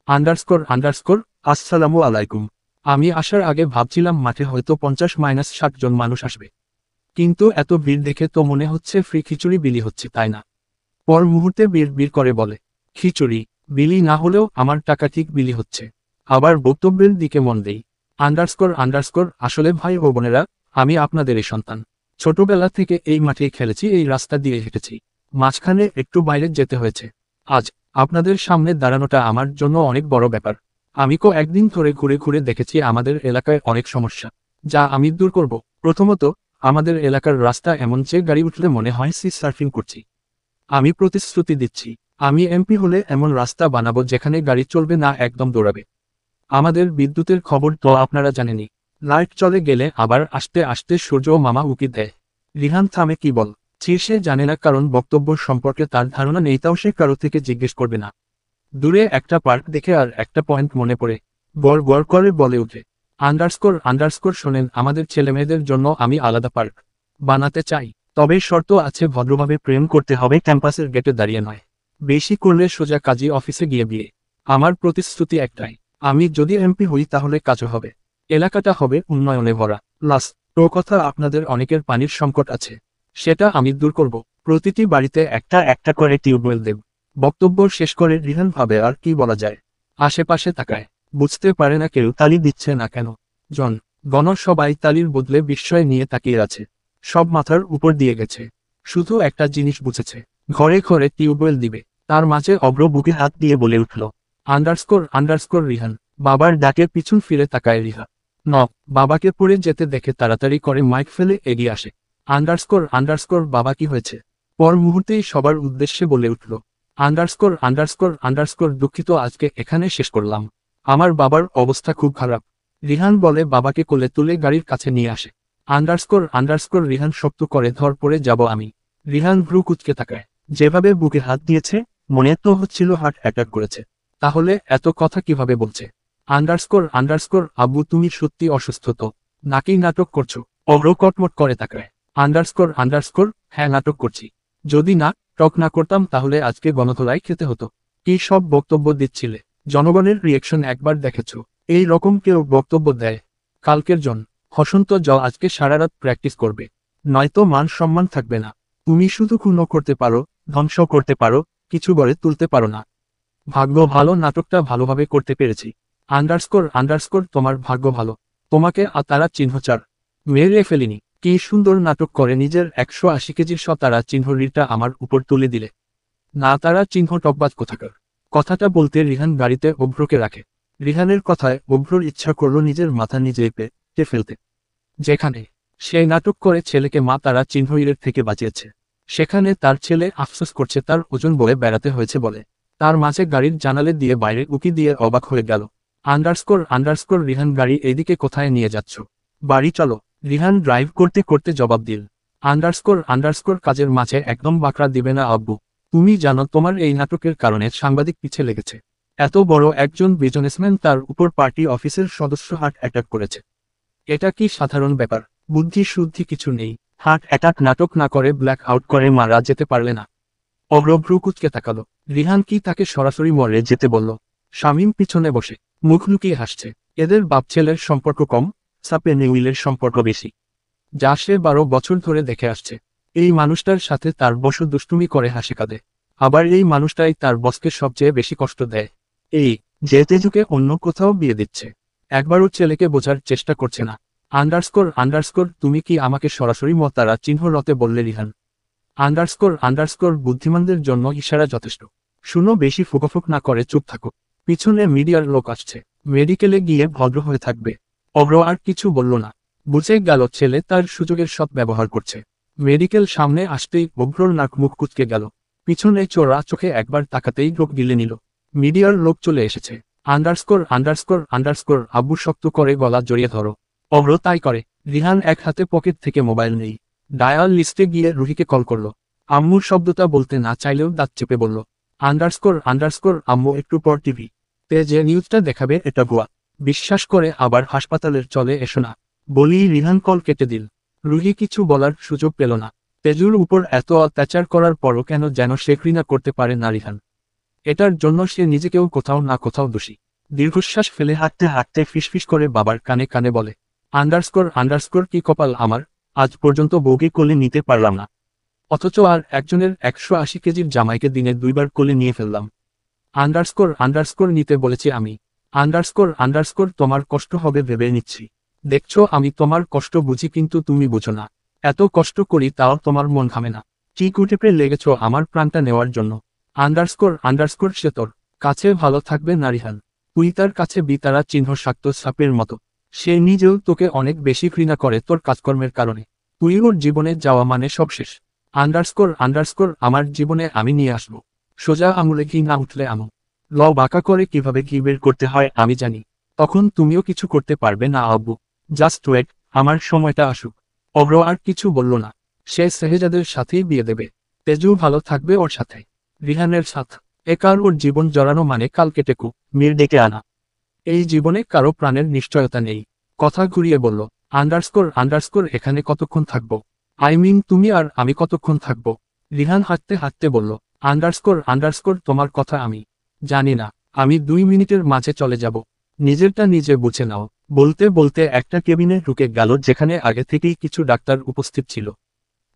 আন্ডারস্কোর আসসালামু আলাইকুম। আমি আসার আগে ভাবছিলাম মাঠে হয়তো 50-60 জন মানুষ আসবে, কিন্তু এত ভিড় দেখে তো মনে হচ্ছে ফ্রি খিচুড়ি বিলি হচ্ছে, তাই না? পর মুহূর্তে বিড় করে বলে, খিচুড়ি বিলি না হলেও আমার টাকা ঠিক বিলি হচ্ছে। আবার বক্তব্যের দিকে মন দেই। আন্ডারস্কোর আসলে ভাই ও বোনেরা, আমি আপনাদেরই সন্তান। ছোটবেলা থেকে এই মাঠেই খেলেছি, এই রাস্তা দিয়ে হেঁটেছি। মাঝখানে একটু বাইরে যেতে হয়েছে। আজ আপনাদের সামনে দাঁড়ানোটা আমার জন্য অনেক বড় ব্যাপার। আমি একদিন ধরে ঘুরে ঘুরে দেখেছি আমাদের এলাকায় অনেক সমস্যা, যা আমি দূর করব। প্রথমত, আমাদের এলাকার রাস্তা এমন যে গাড়ি উঠলে মনে হয় সি সার্ফিং করছি। আমি প্রতিশ্রুতি দিচ্ছি, আমি এমপি হলে এমন রাস্তা বানাবো যেখানে গাড়ি চলবে না, একদম দৌড়াবে। আমাদের বিদ্যুতের খবর তো আপনারা জানেনই। লাইট চলে গেলে আবার আস্তে আস্তে সূর্য মামা উকি দেয়। রিহান থামে, কি বল? সে জানে না, কারণ বক্তব্য সম্পর্কে তার ধারণা নেই, তাও সে কারো থেকে জিজ্ঞেস করবে না। দূরে একটা পার্ক দেখে আর একটা পয়েন্ট মনে পড়ে গড় করে বলে উঠে, আন্ডারস্কোর শোনেন, আমাদের ছেলেমেয়েদের জন্য আমি আলাদা পার্ক বানাতে চাই। তবে শর্ত আছে, ভদ্রভাবে প্রেম করতে হবে, ক্যাম্পাসের গেটে দাঁড়িয়ে নয়। বেশি করলে সোজা কাজী অফিসে গিয়ে বিয়ে। আমার প্রতিশ্রুতি একটাই, আমি যদি এমপি হই তাহলে কাজও হবে, এলাকাটা হবে উন্নয়নে ভরা। লাস্ট তো কথা, আপনাদের অনেকের পানির সংকট আছে, সেটা আমি দূর করব। প্রতিটি বাড়িতে একটা একটা করে টিউবওয়েল দেব। বক্তব্য শেষ করে রিহান ভাবে আর কি বলা যায়। আশেপাশে তাকায়, বুঝতে পারে না কেউ তালি দিচ্ছে না কেন। গণ সবাই তালির বদলে বিস্ময় নিয়ে তাকিয়ে আছে। সব মাথার উপর দিয়ে গেছে। শুধু একটা জিনিস বুঝেছে, ঘরে ঘরে টিউবওয়েল দিবে। তার মাঝে অব্র বুকে হাত দিয়ে বলে উঠল, আন্ডারস্কোর রিহান। বাবার ডাকে পিছন ফিরে তাকায় রিহা। বাবাকে পড়ে যেতে দেখে তাড়াতাড়ি করে মাইক ফেলে এগিয়ে আসে। আন্ডারস্কোর বাবা, কি হয়েছে? পর মুহূর্তেই সবার উদ্দেশ্যে বলে উঠল, আন্ডারস্কোর দুঃখিত, আজকে এখানে শেষ করলাম। আমার বাবার অবস্থা খুব খারাপ। রিহান বলে বাবাকে কোলে তুলে গাড়ির কাছে নিয়ে আসে। আন্ডারস্কোর রিহান শক্ত করে ধর পড়ে যাব আমি। রিহান ভ্রু কুঁচকে তাকায়। যেভাবে বুকে হাত দিয়েছে, মনে তো হচ্ছিল হার্ট অ্যাটাক করেছে। তাহলে এত কথা কিভাবে বলছে? আন্ডারস্কোর আব্বু, তুমি সত্যি অসুস্থ তো, নাকি নাটক করছো? অগ্র কটমট করে তাকায়। আন্ডারস্কোর হ্যাঁ, নাটক করছি। যদি টক না করতাম তাহলে আজকে গণধোলাই খেতে হতো। কি সব বক্তব্য দিচ্ছিলে? জনগণের রিয়েকশন একবার দেখেছো? এই রকম কেউ বক্তব্য দেয়? কালকের হসন্ত আজকে সারারাত প্র্যাকটিস করবে, নয়তো মান সম্মান থাকবে না। তুমি শুধু খুনও করতে পারো, ধ্বংস করতে পারো, কিছু গড়ে তুলতে পারো না। ভাগ্য ভালো, নাটকটা ভালোভাবে করতে পেরেছি। আন্ডারস্কোর তোমার ভাগ্য ভালো, তোমাকে তারা চিহ্নচার মেরে ফেলিনি। কি সুন্দর নাটক করে নিজের 180 কেজির তারা চিহ্ন রিটা আমার উপর তুলে দিলে। না তারা চিহ্ন টকবাজ কোথাকার। কথাটা বলতে রিহান গাড়িতে অভ্রকে রাখে। রিহানের কথায় অভ্রর ইচ্ছা করল নিজের মাথা নিজে পেটে ফেলতে। যেখানে সেই নাটক করে ছেলেকে মা তারা চিহ্নহীরের থেকে বাঁচিয়েছে, সেখানে তার ছেলে আফসোস করছে তার ওজন বয়ে বেড়াতে হয়েছে বলে। তার মাঝে গাড়ির জানালে দিয়ে বাইরে উকি দিয়ে অবাক হয়ে গেল। আন্ডারস্কোর রিহান, গাড়ি এইদিকে কোথায় নিয়ে যাচ্ছ? বাড়ি চলো। রিহান ড্রাইভ করতে করতে জবাব দিল। আন্ডারস্কোর কাজের মাঝে একদম বাকড়া দিবে না আব্বু। তুমি জানো তোমার এই নাটকের কারণে সাংবাদিক পিছে লেগেছে। এত বড় একজন বিজনেসম্যান, তার উপর পার্টি অফিসের সদস্য হার্ট অ্যাটাক করেছে। এটা কি সাধারণ ব্যাপার? বুদ্ধি শুদ্ধি কিছু নেই। হার্ট অ্যাটাক নাটক না করে ব্ল্যাক আউট করে মারা যেতে পারলে না? অগ্রভ্রু কুচকে তাকালো। রিহান কি তাকে সরাসরি মরে যেতে বলল? শামীম পিছনে বসে মুখ লুকিয়ে হাসছে। এদের বাপ ছেলের সম্পর্ক কম, সাপে নেউইলের সম্পর্ক বেশি, যা সে 12 বছর ধরে দেখে আসছে। এই মানুষটার সাথে তার বস দুষ্টুমি করে হাসে কাঁদে। আবার এই মানুষটাই তার বসকে সবচেয়ে বেশি কষ্ট দেয়। এই যে তেজুকে অন্য কোথাও বিয়ে দিচ্ছে, একবারও ছেলেকে বোঝার চেষ্টা করছে না। আন্ডারস্কোর তুমি কি আমাকে সরাসরি তারা চিহ্ন রতে বললে রিহান? আন্ডারস্কোর বুদ্ধিমানদের জন্য ইশারা যথেষ্ট। শুনো, বেশি ফুকফুক না করে চুপ থাকো। পিছনে মিডিয়ার লোক আসছে, মেডিকেলে গিয়ে ভদ্র হয়ে থাকবে। অগ্র আর কিছু বলল না। বুঝে গেল ছেলে তার সুযোগের সৎ ব্যবহার করছে। মেডিকেল সামনে আসতেই অভ্রর নাক মুখ কুঁচকে গেল। পিছনে চোরা চোখে একবার তাকাতেই রোগ গিলে নিল। মিডিয়ার লোক চলে এসেছে। আন্ডারস্কোর আন্ডারস্কোর আন্ডারস্কোর আব্বু শক্ত করে গলা জড়িয়ে ধরো। অভ্র তাই করে। রিহান এক হাতে পকেট থেকে মোবাইল নেই। ডায়াল লিস্টে গিয়ে রুহিকে কল করলো। আম্মুর শব্দটা বলতে না চাইলেও দাঁত চেপে বলল, আন্ডারস্কোর আন্ডারস্কোর আম্মু একটু পর টিভি তে যে নিউজটা দেখাবে এটা ভুয়া। বিশ্বাস করে আবার হাসপাতালের চলে এসো না বলি রিহান কল কেটে দিল। রুহি কিছু বলার সুযোগ পেল না। তেজুর উপর এত অত্যাচার করার পরও কেন যেন সে ঘৃণা করতে পারে না রিহান। এটার জন্য সে নিজেকেও কোথাও না কোথাও দোষী। দীর্ঘশ্বাস ফেলে হাঁটতে হাঁটতে ফিসফিস করে বাবার কানে কানে বলে, আন্ডারস্কোর আন্ডারস্কোর কি কপাল আমার, আজ পর্যন্ত বউকে কোলে নিতে পারলাম না, অথচ আর একজনের 180 কেজির জামাইকে দিনে 2বার কোলে নিয়ে ফেললাম। আন্ডারস্কোর আন্ডারস্কোর নিতে বলেছি আমি। আন্ডারস্কোর আন্ডারস্কোর তোমার কষ্ট হবে ভেবে নিচ্ছি। দেখছো আমি তোমার কষ্ট বুঝি কিন্তু তুমি বুঝো না। এত কষ্ট করি তাও তোমার মন ঘামে না। কি কুটেপে লেগেছ আমার প্রাণটা নেওয়ার জন্য। আন্ডারস্কোর আন্ডারস্কোর সে তোর কাছে ভালো থাকবে না রিহান। তুই তার কাছে বিতারা চিহ্ন শাক্ত সাপের মতো। সে নিজেও তোকে অনেক বেশি ঘৃণা করে তোর কাজকর্মের কারণে। তুই ওর জীবনে যাওয়া মানে সব শেষ। আন্ডারস্কোর আন্ডারস্কোর আমার জীবনে আমি নিয়ে আসবো। সোজা আঙুলে কি না উঠলে আমু ল বাঁকা করে কিভাবে কি বের করতে হয় আমি জানি। তখন তুমিও কিছু করতে পারবে না আব্বু। জাস্ট ওয়েট, আমার সময়টা আসুক। অভ্র আর কিছু বলল না। সে শেহজাদের সাথেই বিয়ে দেবে। তেজু ভালো থাকবে ওর সাথে। রিহানের সাথ। একার ওর জীবন জড়ানো মানে কাল কেটেকু মির ডেকে আনা। এই জীবনে কারো প্রাণের নিশ্চয়তা নেই। কথা ঘুরিয়ে বলল, আন্ডারস্কোর আন্ডারস্কোর এখানে কতক্ষণ থাকবো? আই মিন তুমি আর আমি কতক্ষণ থাকবো? রিহান হাঁটতে হাঁটতে বলল, আন্ডারস্কোর আন্ডারস্কোর তোমার কথা আমি জানি না। আমি 2 মিনিটের মাঝে চলে যাব। নিজেরটা নিজে বুঝে নাও। বলতে বলতে একটা কেবিনে ঢুকে গেল যেখানে আগে থেকেই কিছু ডাক্তার উপস্থিত ছিল।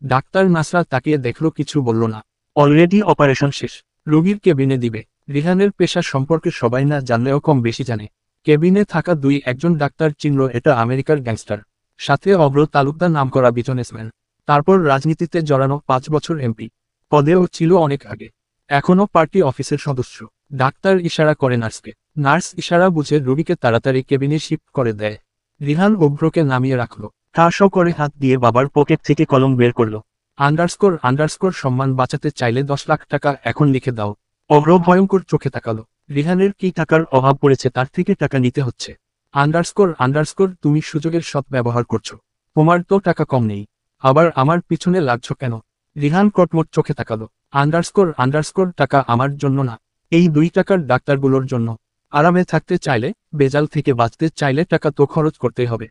ডাক্তার নাসরা তাকিয়ে দেখল কিছু বলল না। অলরেডি অপারেশন শেষ। রোগীর কেবিনে দিবে। রিহানের পেশা সম্পর্কে সবাই না জানলেও কম বেশি জানে। কেবিনে থাকা 2-1জন ডাক্তার চিনল এটা আমেরিকার গ্যাংস্টার। সাথে অভ্র তালুকদার নামকরা বিজনেসম্যান। তারপর রাজনীতিতে জড়ানো 5 বছর এমপি পদেও ছিল অনেক আগে। এখনও পার্টি অফিসের সদস্য। ডাক্তার ইশারা করে নার্সকে। নার্স ইশারা বুঝে রোগীকে তাড়াতাড়ি কেবিনে শিফট করে দেয়। রিহান অভ্রকে নামিয়ে রাখল। ঠাস করে হাত দিয়ে বাবার পকেট থেকে কলম বের করল। আন্ডারস্কোর আন্ডারস্কোর সম্মান বাঁচাতে চাইলে 10 লাখ টাকা এখন লিখে দাও। অভ্র ভয়ঙ্কর চোখে তাকালো। রিহানের কি টাকার অভাব পড়েছে তার থেকে টাকা নিতে হচ্ছে। আন্ডারস্কোর আন্ডারস্কোর তুমি সুযোগের সৎ ব্যবহার করছো। তোমার তো টাকা কম নেই, আবার আমার পিছনে লাগছো কেন? রিহান কটমট চোখে তাকালো। আন্ডারস্কোর আন্ডারস্কোর টাকা আমার জন্য না, এই 2 টাকার ডাক্তারগুলোর জন্য। আরামে থাকতে চাইলে, বেজাল থেকে বাঁচতে চাইলে টাকা তো খরচ করতেই হবে।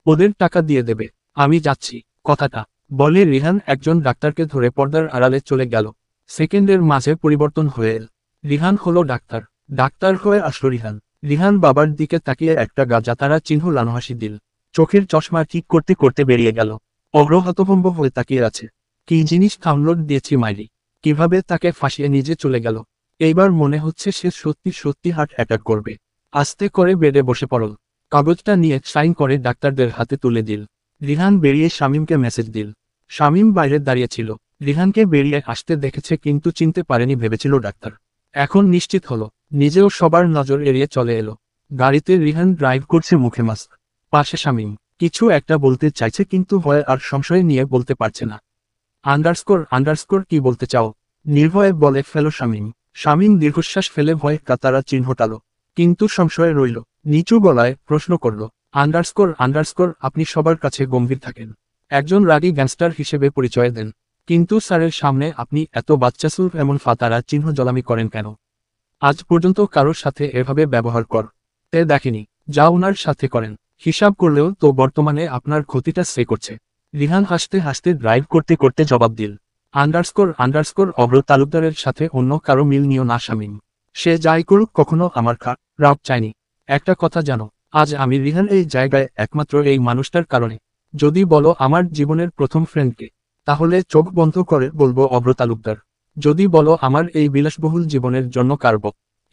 ওদের টাকা দিয়ে দেবে। আমি যাচ্ছি। কথাটা বলে রিহান একজন ডাক্তারকে ধরে পর্দার আড়ালে চলে গেল। সেকেন্ডের মাঝে পরিবর্তন হয়ে এল। রিহান হলো ডাক্তার। ডাক্তার হয়ে আসলো রিহান। রিহান বাবার দিকে তাকিয়ে একটা গাজাতারা চিহ্ন লানহাসি দিল। চোখের চশমা ঠিক করতে করতে বেরিয়ে গেল। অভ্র হতভম্ব হয়ে তাকিয়ে আছে। কি জিনিস ডাউনলোড দিয়েছি মাইরি, কিভাবে তাকে ফাঁসিয়ে নিজে চলে গেল। এইবার মনে হচ্ছে সে সত্যি সত্যি হার্ট অ্যাটাক করবে। আস্তে করে বেডে বসে পড়ল। কাগজটা নিয়ে সাইন করে ডাক্তারদের হাতে তুলে দিল। রিহান বেরিয়ে শামীমকে মেসেজ দিল। শামীম বাইরে দাঁড়িয়ে ছিল। রিহানকে বেরিয়ে আসতে দেখেছে কিন্তু চিনতে পারেনি ভেবেছিল ডাক্তার। এখন নিশ্চিত হলো। নিজেও সবার নজর এড়িয়ে চলে এলো। গাড়িতে রিহান ড্রাইভ করছে, মুখে মাস্ক। পাশে শামীম কিছু একটা বলতে চাইছে কিন্তু ভয় আর সংশয় নিয়ে বলতে পারছে না। আন্ডারস্কোর আন্ডারস্কোর কি বলতে চাও? নির্ভয়ে বলে ফেলো শামীম। শামীম দীর্ঘশ্বাস ফেলে ভয়ে কাতারা চিহ্নটালো, কিন্তু সংশয়ে রইল। নিচু গলায় প্রশ্ন করল, আন্ডারস্কোর আন্ডারস্কোর আপনি সবার কাছে গম্ভীর থাকেন, একজন রাগী গ্যাংস্টার হিসেবে পরিচয় দেন, কিন্তু স্যারের সামনে আপনি এত বাচ্চাসুর এমন ফাতারা চিহ্ন জলামি করেন কেন? আজ পর্যন্ত কারোর সাথে এভাবে ব্যবহার তে দেখেনি, যা ওনার সাথে করেন। হিসাব করলেও তো বর্তমানে আপনার ক্ষতিটা সে করছে। রিহান হাসতে হাসতে ড্রাইভ করতে করতে জবাব দিল, আন্ডারস্কোর আন্ডারস্কোর অভ্র তালুকদারের সাথে অন্য কারো মিল নিও না শামীম। সে যাই করুক কখনো আমার রাগ চায়নি। একটা কথা জানো, আজ আমি রিহান এই জায়গায় একমাত্র এই মানুষটার কারণে। যদি বলো আমার জীবনের প্রথম ফ্রেন্ডকে, তাহলে চোখ বন্ধ করে বলবো অভ্র তালুকদার। যদি বলো আমার এই বিলাসবহুল জীবনের জন্য কারব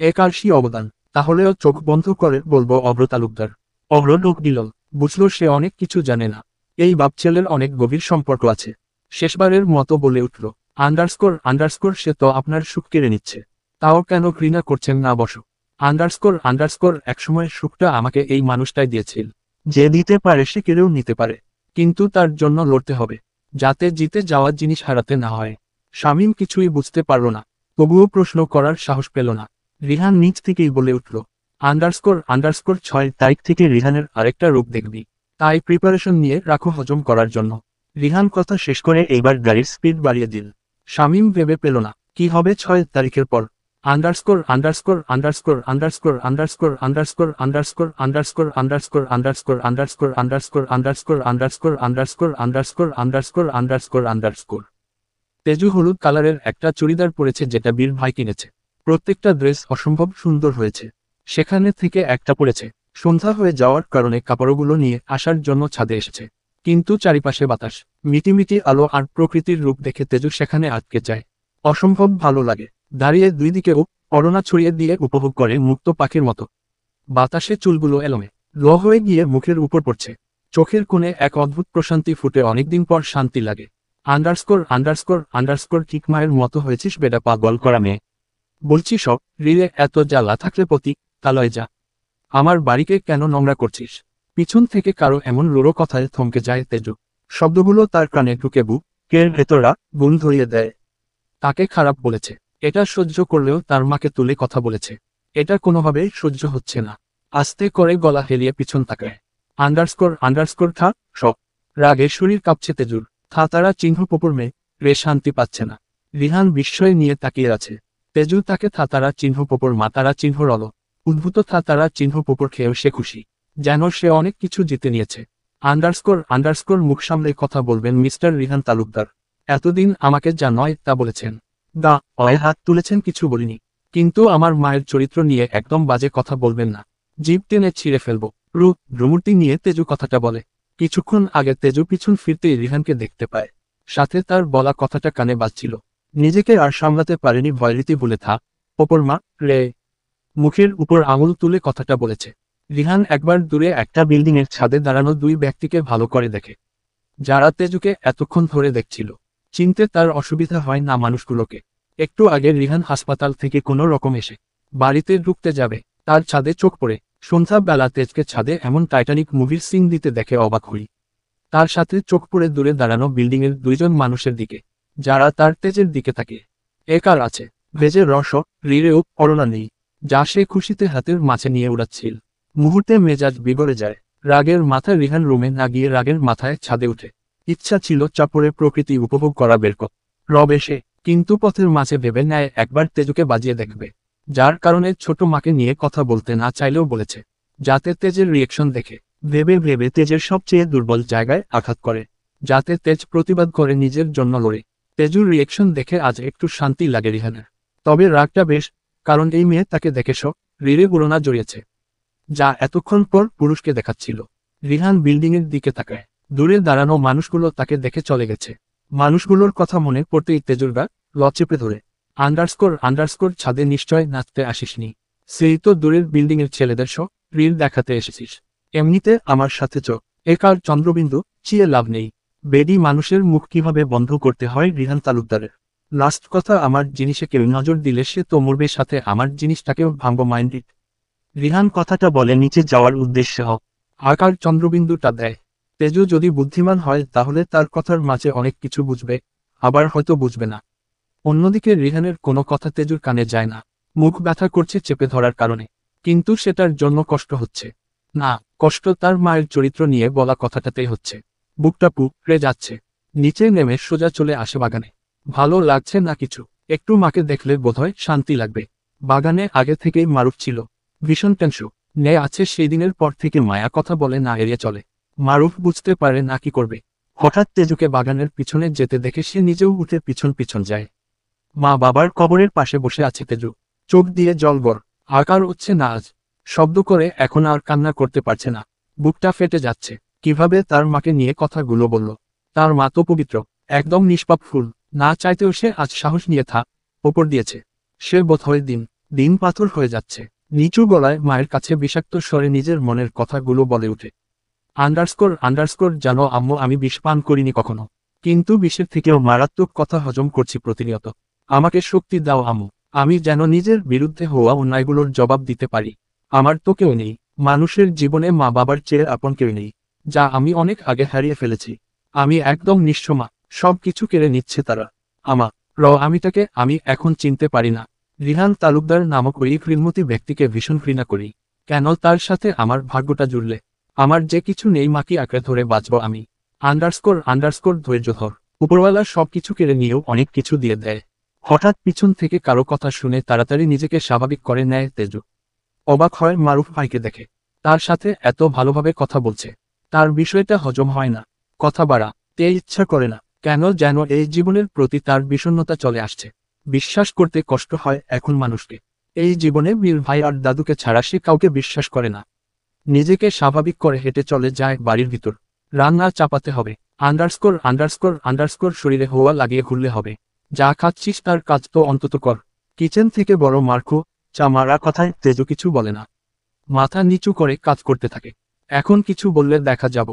একারশি অবদান, তাহলেও চোখ বন্ধ করে বলবো অভ্র তালুকদার। অভ্র লোক দিল, বুঝলো সে অনেক কিছু জানে না। এই বাপ ছেলের অনেক গভীর সম্পর্ক আছে। শেষবারের মতো বলে উঠল, আন্ডারস্কোর আন্ডারস্কোর সে তো আপনার সুখ কেড়ে নিচ্ছে, তাও কেন ঘৃণা করছেন না বসো। আন্ডারস্কোর আন্ডারস্কোর একসময় সুখটা আমাকে এই মানুষটাই দিয়েছিল। যে দিতে পারে সে কেড়েও নিতে পারে, কিন্তু তার জন্য লড়তে হবে, যাতে জিতে যাওয়ার জিনিস হারাতে না হয়। শামীম কিছুই বুঝতে পারল না, তবুও প্রশ্ন করার সাহস পেল না। রিহান নিজ থেকেই বলে উঠল, __6 তারিখ থেকে রিহানের আরেকটা রূপ দেখবি, তাই প্রিপারেশন নিয়ে রাখো হজম করার জন্য। রিহান কথা শেষ করে এইবার গাড়ির স্পিড বাড়িয়ে দিল। শামীম ভেবে পেল না কি হবে 6 তারিখের পর। ________________________ তেজু হলুদ কালারের একটা চুড়িদার পরেছে যেটা বীর ভাই কিনেছে। প্রত্যেকটা ড্রেস অসম্ভব সুন্দর হয়েছে। সেখানে থেকে একটা পরেছে। সন্ধ্যা হয়ে যাওয়ার কারণে কাপড়গুলো নিয়ে আসার জন্য ছাদে এসেছে, কিন্তু চারিপাশে বাতাস, মিটিমিটি আলো আর প্রকৃতির রূপ দেখে তেজু সেখানে আটকে যায়। অসম্ভব ভালো লাগে। দাঁড়িয়ে দুই দিকে ওড়না ছড়িয়ে দিয়ে উপভোগ করে মুক্ত পাখির মতো। বাতাসে চুলগুলো এলোমে ল হয়ে গিয়ে মুখের উপর পড়ছে। চোখের কোণে এক অদ্ভুত প্রশান্তি ফুটে, অনেকদিন পর শান্তি লাগে। ঠিক মায়ের মতো হয়েছিস বেটা, পাগল করা মেয়ে। বলছি সব রিলে এত জ্বালা থাকলে প্রতীক তালয় যা। আমার বাড়িকে কেন নোংরা করছিস? পিছন থেকে কারো এমন রুড়ো কথায় থমকে যায় তেজু। শব্দগুলো তার কানে ঢুকে বুকের ভেতরা গুণ ধরিয়ে দেয়। তাকে খারাপ বলেছে, এটা সহ্য করলেও তার মাকে তুলে কথা বলেছে, এটা কোনোভাবেই সহ্য হচ্ছে না। আস্তে করে গলা হেলিয়ে পিছন তাকায়। _____ সব রাগে শরীর কাঁপছে তেজুর। তারা চিহ্ন পুকুর মেয়ে রে শান্তি পাচ্ছে না। রিহান বিস্ময় নিয়ে তাকিয়ে আছে। তেজু তাকে তারা চিহ্ন পুকুর মাতারা চিহ্ন রল উদ্ভূত। তারা চিহ্ন পুকুর খেয়েও সে খুশি, যেন সে অনেক কিছু জিতে নিয়েছে। _____ মুখ সামলে কথা বলবেন মিস্টার রিহান তালুকদার। এতদিন আমাকে যা নয় তা বলেছেন। অয়ে হাত তুলেছেন, কিছু বলিনি, কিন্তু আমার মায়ের চরিত্র নিয়ে একদম বাজে কথা বলবেন না, জিভ টেনে ছিঁড়ে ফেলবো। রুমূর্তি নিয়ে তেজু কথাটা বলে। কিছুক্ষণ আগে তেজু পিছন ফিরতেই রিহানকে দেখতে পায়। সাথে তার বলা কথাটা কানে বাজছিল। নিজেকে আর সামলাতে পারেনি, ভয়রীতি বলে ওপর মা রে। মুখের উপর আঙুল তুলে কথাটা বলেছে। রিহান একবার দূরে একটা বিল্ডিং এর ছাদে দাঁড়ানো দুই ব্যক্তিকে ভালো করে দেখে, যারা তেজুকে এতক্ষণ ধরে দেখছিল। চিনতে তার অসুবিধা হয় না মানুষগুলোকে। একটু আগে রিহান হাসপাতাল থেকে কোনো রকম এসে বাড়িতে ঢুকতে যাবে, তার ছাদে চোখ পড়ে। সন্ধ্যা বেলা তেজকে ছাদে এমন টাইটানিক মুভির সিন দিতে দেখে অবাক হই। তার সাথে চোখ পড়ে দূরে দাঁড়ানো বিল্ডিংয়ের দুইজন মানুষের দিকে, যারা তার তেজের দিকে তাকিয়ে। একার আছে ভেজে রস রিরেও অরণা নেই, যা সে খুশিতে হাতের মাছে নিয়ে উড়াচ্ছিল। মুহূর্তে মেজাজ বিগড়ে যায়। রাগের মাথায় রিহান রুমে না গিয়ে রাগের মাথায় ছাদে উঠে। ইচ্ছা ছিল চাপড়ে প্রকৃতি উপভোগ করা রব এসে, কিন্তু পথের মাঝে ভেবে নেয় একবার তেজুকে বাজিয়ে দেখবে। যার কারণে ছোট মাকে নিয়ে কথা বলতে না চাইলেও বলেছে, যাতে তেজের রিয়েকশন দেখে। ভেবে ভেবে তেজের সবচেয়ে দুর্বল জায়গায় আঘাত করে, যাতে তেজ প্রতিবাদ করে নিজের জন্য লড়ে। তেজুর রিয়েকশন দেখে আজ একটু শান্তি লাগে রিহানের। তবে রাগটা বেশ, কারণ এই মেয়ে তাকে দেখে রিরে উড়না জড়িয়েছে, যা এতক্ষণ পর পুরুষকে দেখাচ্ছিল। রিহান বিল্ডিংয়ের দিকে তাকায়। দূরে দাঁড়ানো মানুষগুলো তাকে দেখে চলে গেছে। মানুষগুলোর কথা মনে পড়তেই তেজুর গা চেপে ধরে। ____ ছাদে নিশ্চয় নাচতে আসিসনি? সেই তো দূরের বিল্ডিংয়ের ছেলেদের রিল দেখাতে এসেছিস। এমনিতে আমার সাথে একার চন্দ্রবিন্দু চিয়ে লাভ নেই। বেডি মানুষের মুখ কিভাবে বন্ধ করতে হয় রিহান তালুকদারের। লাস্ট কথা, আমার জিনিসে কেউ নজর দিলে সে তো মরবে, সাথে আমার জিনিসটাকেও ভাঙবো মাইন্ডিট। রিহান কথাটা বলে নিচে যাওয়ার উদ্দেশ্যে আকার চন্দ্রবিন্দুটা দেয়। তেজু যদি বুদ্ধিমান হয় তাহলে তার কথার মাঝে অনেক কিছু বুঝবে, আবার হয়তো বুঝবে না। অন্যদিকে রিহানের কোনো কথা তেজুর কানে যায় না। মুখ ব্যথা করছে চেপে ধরার কারণে, কিন্তু সেটার জন্য কষ্ট হচ্ছে না, কষ্ট তার মায়ের চরিত্র নিয়ে বলা কথাটাতেই হচ্ছে। বুকটা পুড়ে যাচ্ছে। নিচে নেমে সোজা চলে আসে বাগানে। ভালো লাগছে না কিছু, একটু মাকে দেখলে বোধহয় শান্তি লাগবে। বাগানে আগে থেকেই মারুফ ছিল, ভীষণ টেনশন আছে সেই দিনের পর থেকে মায়া কথা বলে না এড়িয়ে চলে। মারুফ বুঝতে পারে না কি করবে। হঠাৎ তেজুকে বাগানের পিছনে যেতে দেখে সে নিজেও উঠে পিছন পিছন যায়। মা বাবার কবরের পাশে বসে আছে তেজু, চোখ দিয়ে জল গড়। আকার উঠছে না আজ, শব্দ করে এখন আর কান্না করতে পারছে না। বুকটা ফেটে যাচ্ছে। কিভাবে তার মাকে নিয়ে কথাগুলো বলল। তার মা তো পবিত্র, একদম নিষ্পাপ ফুল। না চাইতেও সে আজ সাহস নিয়ে ওপর দিয়েছে। সে বোধহয় দিন দিন পাথর হয়ে যাচ্ছে। নিচু গলায় মায়ের কাছে বিষাক্ত স্বরে নিজের মনের কথাগুলো বলে উঠে। ____ জানো আম্মু, আমি বিষ পান করিনি কখনো, কিন্তু বিষের থেকেও মারাত্মক কথা হজম করছি প্রতিনিয়ত। আমাকে শক্তি দাও আম্মু, আমি যেন নিজের বিরুদ্ধে হওয়া অন্যায়গুলোর জবাব দিতে পারি। আমার তো কেউ নেই, মানুষের জীবনে মা বাবার চেয়ে আপন কেউ নেই, যা আমি অনেক আগে হারিয়ে ফেলেছি। আমি একদম নিঃস্ব মা, সব কিছু কেড়ে নিচ্ছে তারা। আমি এখন চিনতে পারি না। রিহান তালুকদার নামক ওই ঘৃণমতী ব্যক্তিকে ভীষণ ঘৃণা করি। কেন তার সাথে আমার ভাগ্যটা জুড়লে? আমার যে কিছু নেই মাকে আঁকড়ে ধরে বাঁচব আমি। আন্ডারস্কোর ধৈর্য ধর। উপরওয়ালা সব কিছু কেড়ে নিয়েও অনেক কিছু দিয়ে দেয়। হঠাৎ পিছন থেকে কারো কথা শুনে তাড়াতাড়ি নিজেকে স্বাভাবিক করে নেয় তেজু। অবাক হয় মারুফ ভাইকে দেখে। তার সাথে এত ভালোভাবে কথা বলছে। তার বিষয়টা হজম হয় না। কথা বাড়াতে ইচ্ছা করে না। কেন যেন এই জীবনের প্রতি তার বিষণ্ণতা চলে আসছে। বিশ্বাস করতে কষ্ট হয় এখন মানুষকে। এই জীবনে বীর ভাই আর দাদুকে ছাড়া সে কাউকে বিশ্বাস করে না। নিজেকে স্বাভাবিক করে হেঁটে চলে যায় বাড়ির ভিতর। রান্না চাপাতে হবে। আন্ডারস্কোর শরীরে হওয়া লাগিয়ে ঘুরলে হবে। যা খাচ্ছিস তার কাজ তো অন্তত কর। কিচেন থেকে বড় মার্কো চা মারা কথায় তেজু কিছু বলে না। মাথা নিচু করে কাজ করতে থাকে। এখন কিছু বললে দেখা যাব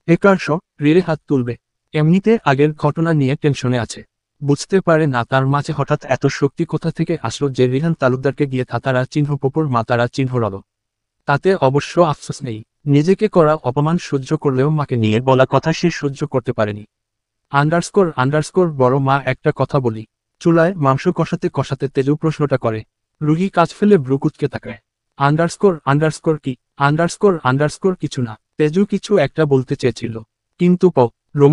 একার রিরে হাত তুলবে। এমনিতে আগের ঘটনা নিয়ে টেনশনে আছে। বুঝতে পারে না তার মাঝে হঠাৎ এত শক্তি কোথা থেকে আসলো যে রিহান তালুকদারকে গিয়ে থাতারা চিহ্ন পোপর মাতারা চিহ্ন রল। তাতে অবশ্য আফসোস নেই। নিজেকে করা অপমান সহ্য করলেও মাকে নিয়ে বলা কথা সে সহ্য করতে পারেনি। আন্ডারস্কোর বড় মা একটা কথা বলি। চুলায় মাংস কষাতে কষাতে তেজু প্রশ্নটা করে। রুহি কাজ ফেলে ব্রুকুচকে তাকায়। আন্ডারস্কোর কি? আন্ডারস্কোর কিছু না। তেজু কিছু একটা বলতে চেয়েছিল, কিন্তু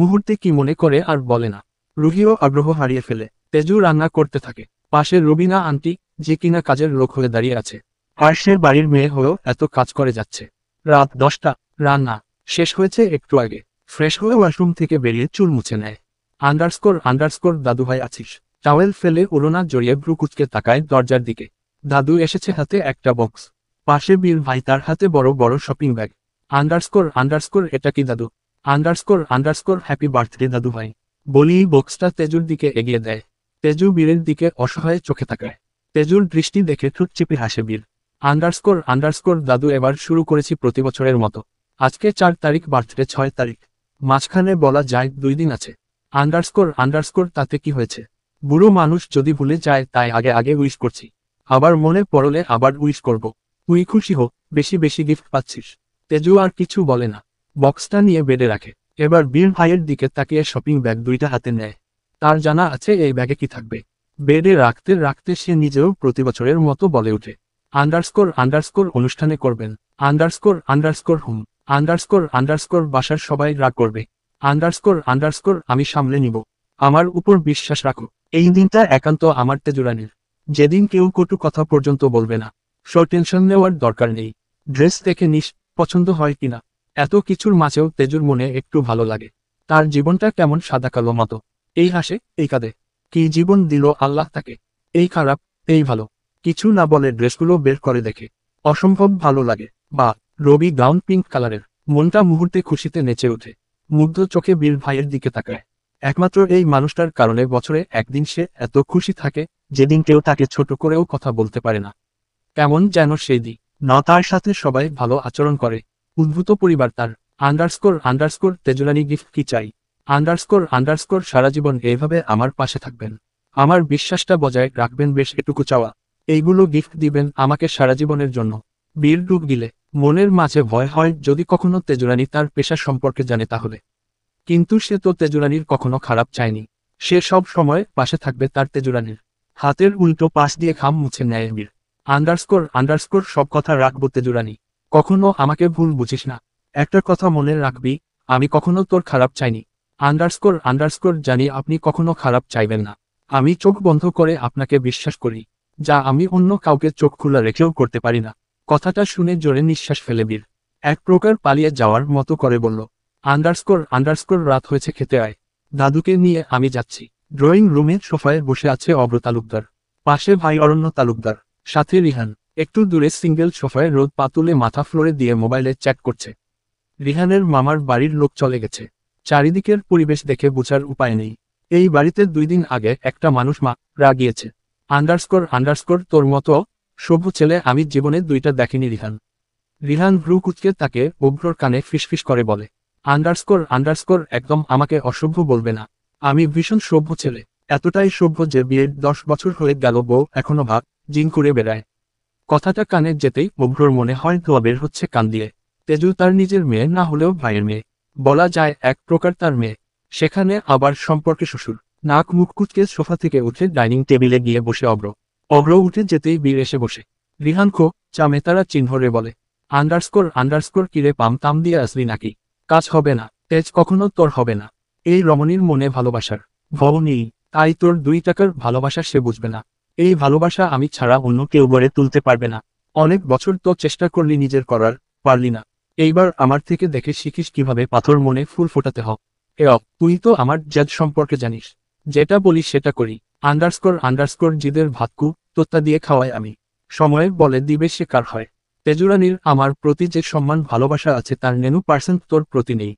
মুহূর্তে কি মনে করে আর বলে না। রুহিও আগ্রহ হারিয়ে ফেলে। তেজু রান্না করতে থাকে। পাশে রবিনা আন্টি, যে কিনা কাজের লোক হয়ে দাঁড়িয়ে আছে। পাশের বাড়ির মেয়ে হয়েও এত কাজ করে যাচ্ছে। রাত 10টা। রান্না শেষ হয়েছে একটু আগে। ফ্রেশ হয়ে ওয়াশরুম থেকে বেরিয়ে চুল মুছে নেয়। আন্ডারস্কোর দাদুভাই আছিস? টাওয়েল ফেলে উড়োনা জড়িয়ে ভ্রু কুচকে তাকায় দরজার দিকে। দাদু এসেছে, হাতে একটা বক্স। পাশে বীর ভাই, তার হাতে বড় বড় শপিং ব্যাগ। আন্ডারস্কোর এটা কি দাদু? আন্ডারস্কোর হ্যাপি বার্থডে দাদু ভাই। বলি বক্সটা তেজুর দিকে এগিয়ে দেয়। তেজু বীরের দিকে অসহায় চোখে তাকায়। তেজুর দৃষ্টি দেখে ঠোঁট চেপে হাসে বীর। আন্ডারস্কোর দাদু, এবার শুরু করেছি প্রতি বছরের মতো। আজকে 4 তারিখ, বার্থডে 6 তারিখ। মাঝখানে বলা যায় 2 দিন আছে। আন্ডারস্কোর তাতে কি হয়েছে? বুড়ো মানুষ যদি ভুলে যায় তাই আগে উইশ করছি। আবার মনে পড়লে আবার উইশ করব। তুই খুশি হো, বেশি বেশি গিফট পাচ্ছিস। তেজু আর কিছু বলে না। বক্সটা নিয়ে বেডে রাখে। এবার বীর ভাইয়ের দিকে তাকিয়ে শপিং ব্যাগ 2টা হাতে নেয়। তার জানা আছে এই ব্যাগে কি থাকবে। বেডে রাখতে রাখতে সে নিজেও প্রতি বছরের মতো বলে ওঠে, আন্ডারস্কোর অনুষ্ঠানে করবেন। Underscore hmm. আন্ডারস্কোর বাসার সবাই রাগ করবে। আন্ডারস্কোর আমি সামলে নিব। আমার উপর বিশ্বাস রাখো। এই দিনটা একান্ত আমার তেজুরানির। যেদিন কেউ কটু কথা পর্যন্ত বলবে না। টেনশন নেওয়ার দরকার নেই। ড্রেস দেখে নিস, পছন্দ হয় কিনা। এত কিছুর মাঝেও তেজুর মনে একটু ভালো লাগে। তার জীবনটা কেমন সাদা কালো মতো। এই হাসে, এই কাঁদে। কি জীবন দিল আল্লাহ তাকে। এই খারাপ, এই ভালো। কিছু না বলে ড্রেসগুলো বের করে দেখে। অসম্ভব ভালো লাগে। বা, রবি গাউন পিঙ্ক কালারের। মনটা মুহূর্তে খুশিতে নেচে ওঠে। মুগ্ধ চোখে বীর ভাইয়ের দিকে তাকায়। একমাত্র এই মানুষটার কারণে বছরে একদিন সে এত খুশি থাকে, যেদিন কেউ তাকে ছোট করেও কথা বলতে পারে না। কেমন যেন সেই দিন না, তার সাথে সবাই ভালো আচরণ করে। উদ্ভূত পরিবার তার। আন্ডারস্কোর তেজুরানি গিফট কি চাই? আন্ডারস্কোর সারা জীবন এইভাবে আমার পাশে থাকবেন। আমার বিশ্বাসটা বজায় রাখবেন, বেশ এটুকু চাওয়া। এইগুলো গিফট দিবেন আমাকে সারা জীবনের জন্য। বীর ডুব দিলে মনের মাঝে ভয় হয় যদি কখনো তেজুরানি তার পেশা সম্পর্কে জানে তাহলে। কিন্তু সে তো তেজুরানির কখনো খারাপ চায়নি। সে সব সময় পাশে থাকবে তার তেজুরানির। হাতের উল্টো পাশ দিয়ে খাম মুছে নেয় বীর। আন্ডারস্কোর সব কথা রাখবো তেজুরানি। কখনো আমাকে ভুল বুঝিস না। একটা কথা মনে রাখবি, আমি কখনো তোর খারাপ চাইনি। আন্ডারস্কোর জানি আপনি কখনো খারাপ চাইবেন না। আমি চোখ বন্ধ করে আপনাকে বিশ্বাস করি, যা আমি অন্য কাউকে চোখ খোলা রেখেও করতে পারি না। কথাটা শুনে জোরে নিঃশ্বাস ফেলে বীর এক প্রকার পালিয়ে যাওয়ার মতো করে বলল, আন্ডারস্কোর রাত হয়েছে, খেতে আয়। দাদুকে নিয়ে আমি যাচ্ছি। ড্রয়িং রুমে সোফায় বসে আছে অভ্র তালুকদার। পাশে ভাই অরণ্য তালুকদার। সাথে রিহান। একটু দূরে সিঙ্গেল সোফায় রোদ পাতুলে মাথা ফ্লোরে দিয়ে মোবাইলে চ্যাট করছে। রিহানের মামার বাড়ির লোক চলে গেছে। চারিদিকের পরিবেশ দেখে বোঝার উপায় নেই। এই বাড়িতে 2 দিন আগে একটা মানুষ মারা গিয়েছে। আন্ডারস্কোর তোর মতো সভ্য ছেলে আমি জীবনে 2টা দেখিনি। রিহান ভ্রু কুচকে তাকে অভ্রর কানে ফিসফিস করে বলে, আন্ডারস্কোর একদম আমাকে অসভ্য বলবে না। আমি ভীষণ সভ্য ছেলে। এতটাই সভ্য যে বিয়ের 10 বছর হয়ে গেল বউ এখনো জিন করে বেড়ায়। কথাটা কানে যেতেই অভ্রর মনে হয় ধোয়া বের হচ্ছে কান দিয়ে। তেজু তার নিজের মেয়ে না হলেও ভাইয়ের মেয়ে, বলা যায় এক প্রকার তার মেয়ে। সেখানে আবার সম্পর্কে শ্বশুর। নাক মুখ কুচকে সোফা থেকে উঠে ডাইনিং টেবিলে গিয়ে বসে অভ্র উঠে যেতেই বীর এসে বসে। রিহান খো, চামেতারা চিহ্নরে বলে। আন্ডারস্কোর কিরে পাম তাম দিয়ে আসলি নাকি? কাজ হবে না, তেজ কখনো তোর হবে না। এই রমণীর মনে ভালোবাসার ভব নেই, তাই তোর 2 টাকার ভালোবাসা সে বুঝবে না। এই ভালোবাসা আমি ছাড়া অন্য কেউ গড়ে তুলতে পারবে না। অনেক বছর তো চেষ্টা করলি নিজের করার, পারলি না। এইবার আমার থেকে দেখে শিখিস কিভাবে পাথর মনে ফুল ফোটাতে হয়। তুই তো আমার জেদ সম্পর্কে জানিস। যেটা বলি সেটা করি। আন্ডারস্কোর জিদের ভাতকু তোত্তা দিয়ে খাওয়াই আমি। সময়ের বলে দিবে সে কার হয়। তেজুরানির আমার প্রতি যে সম্মান ভালোবাসা আছে তার 90% তোর প্রতি নেই।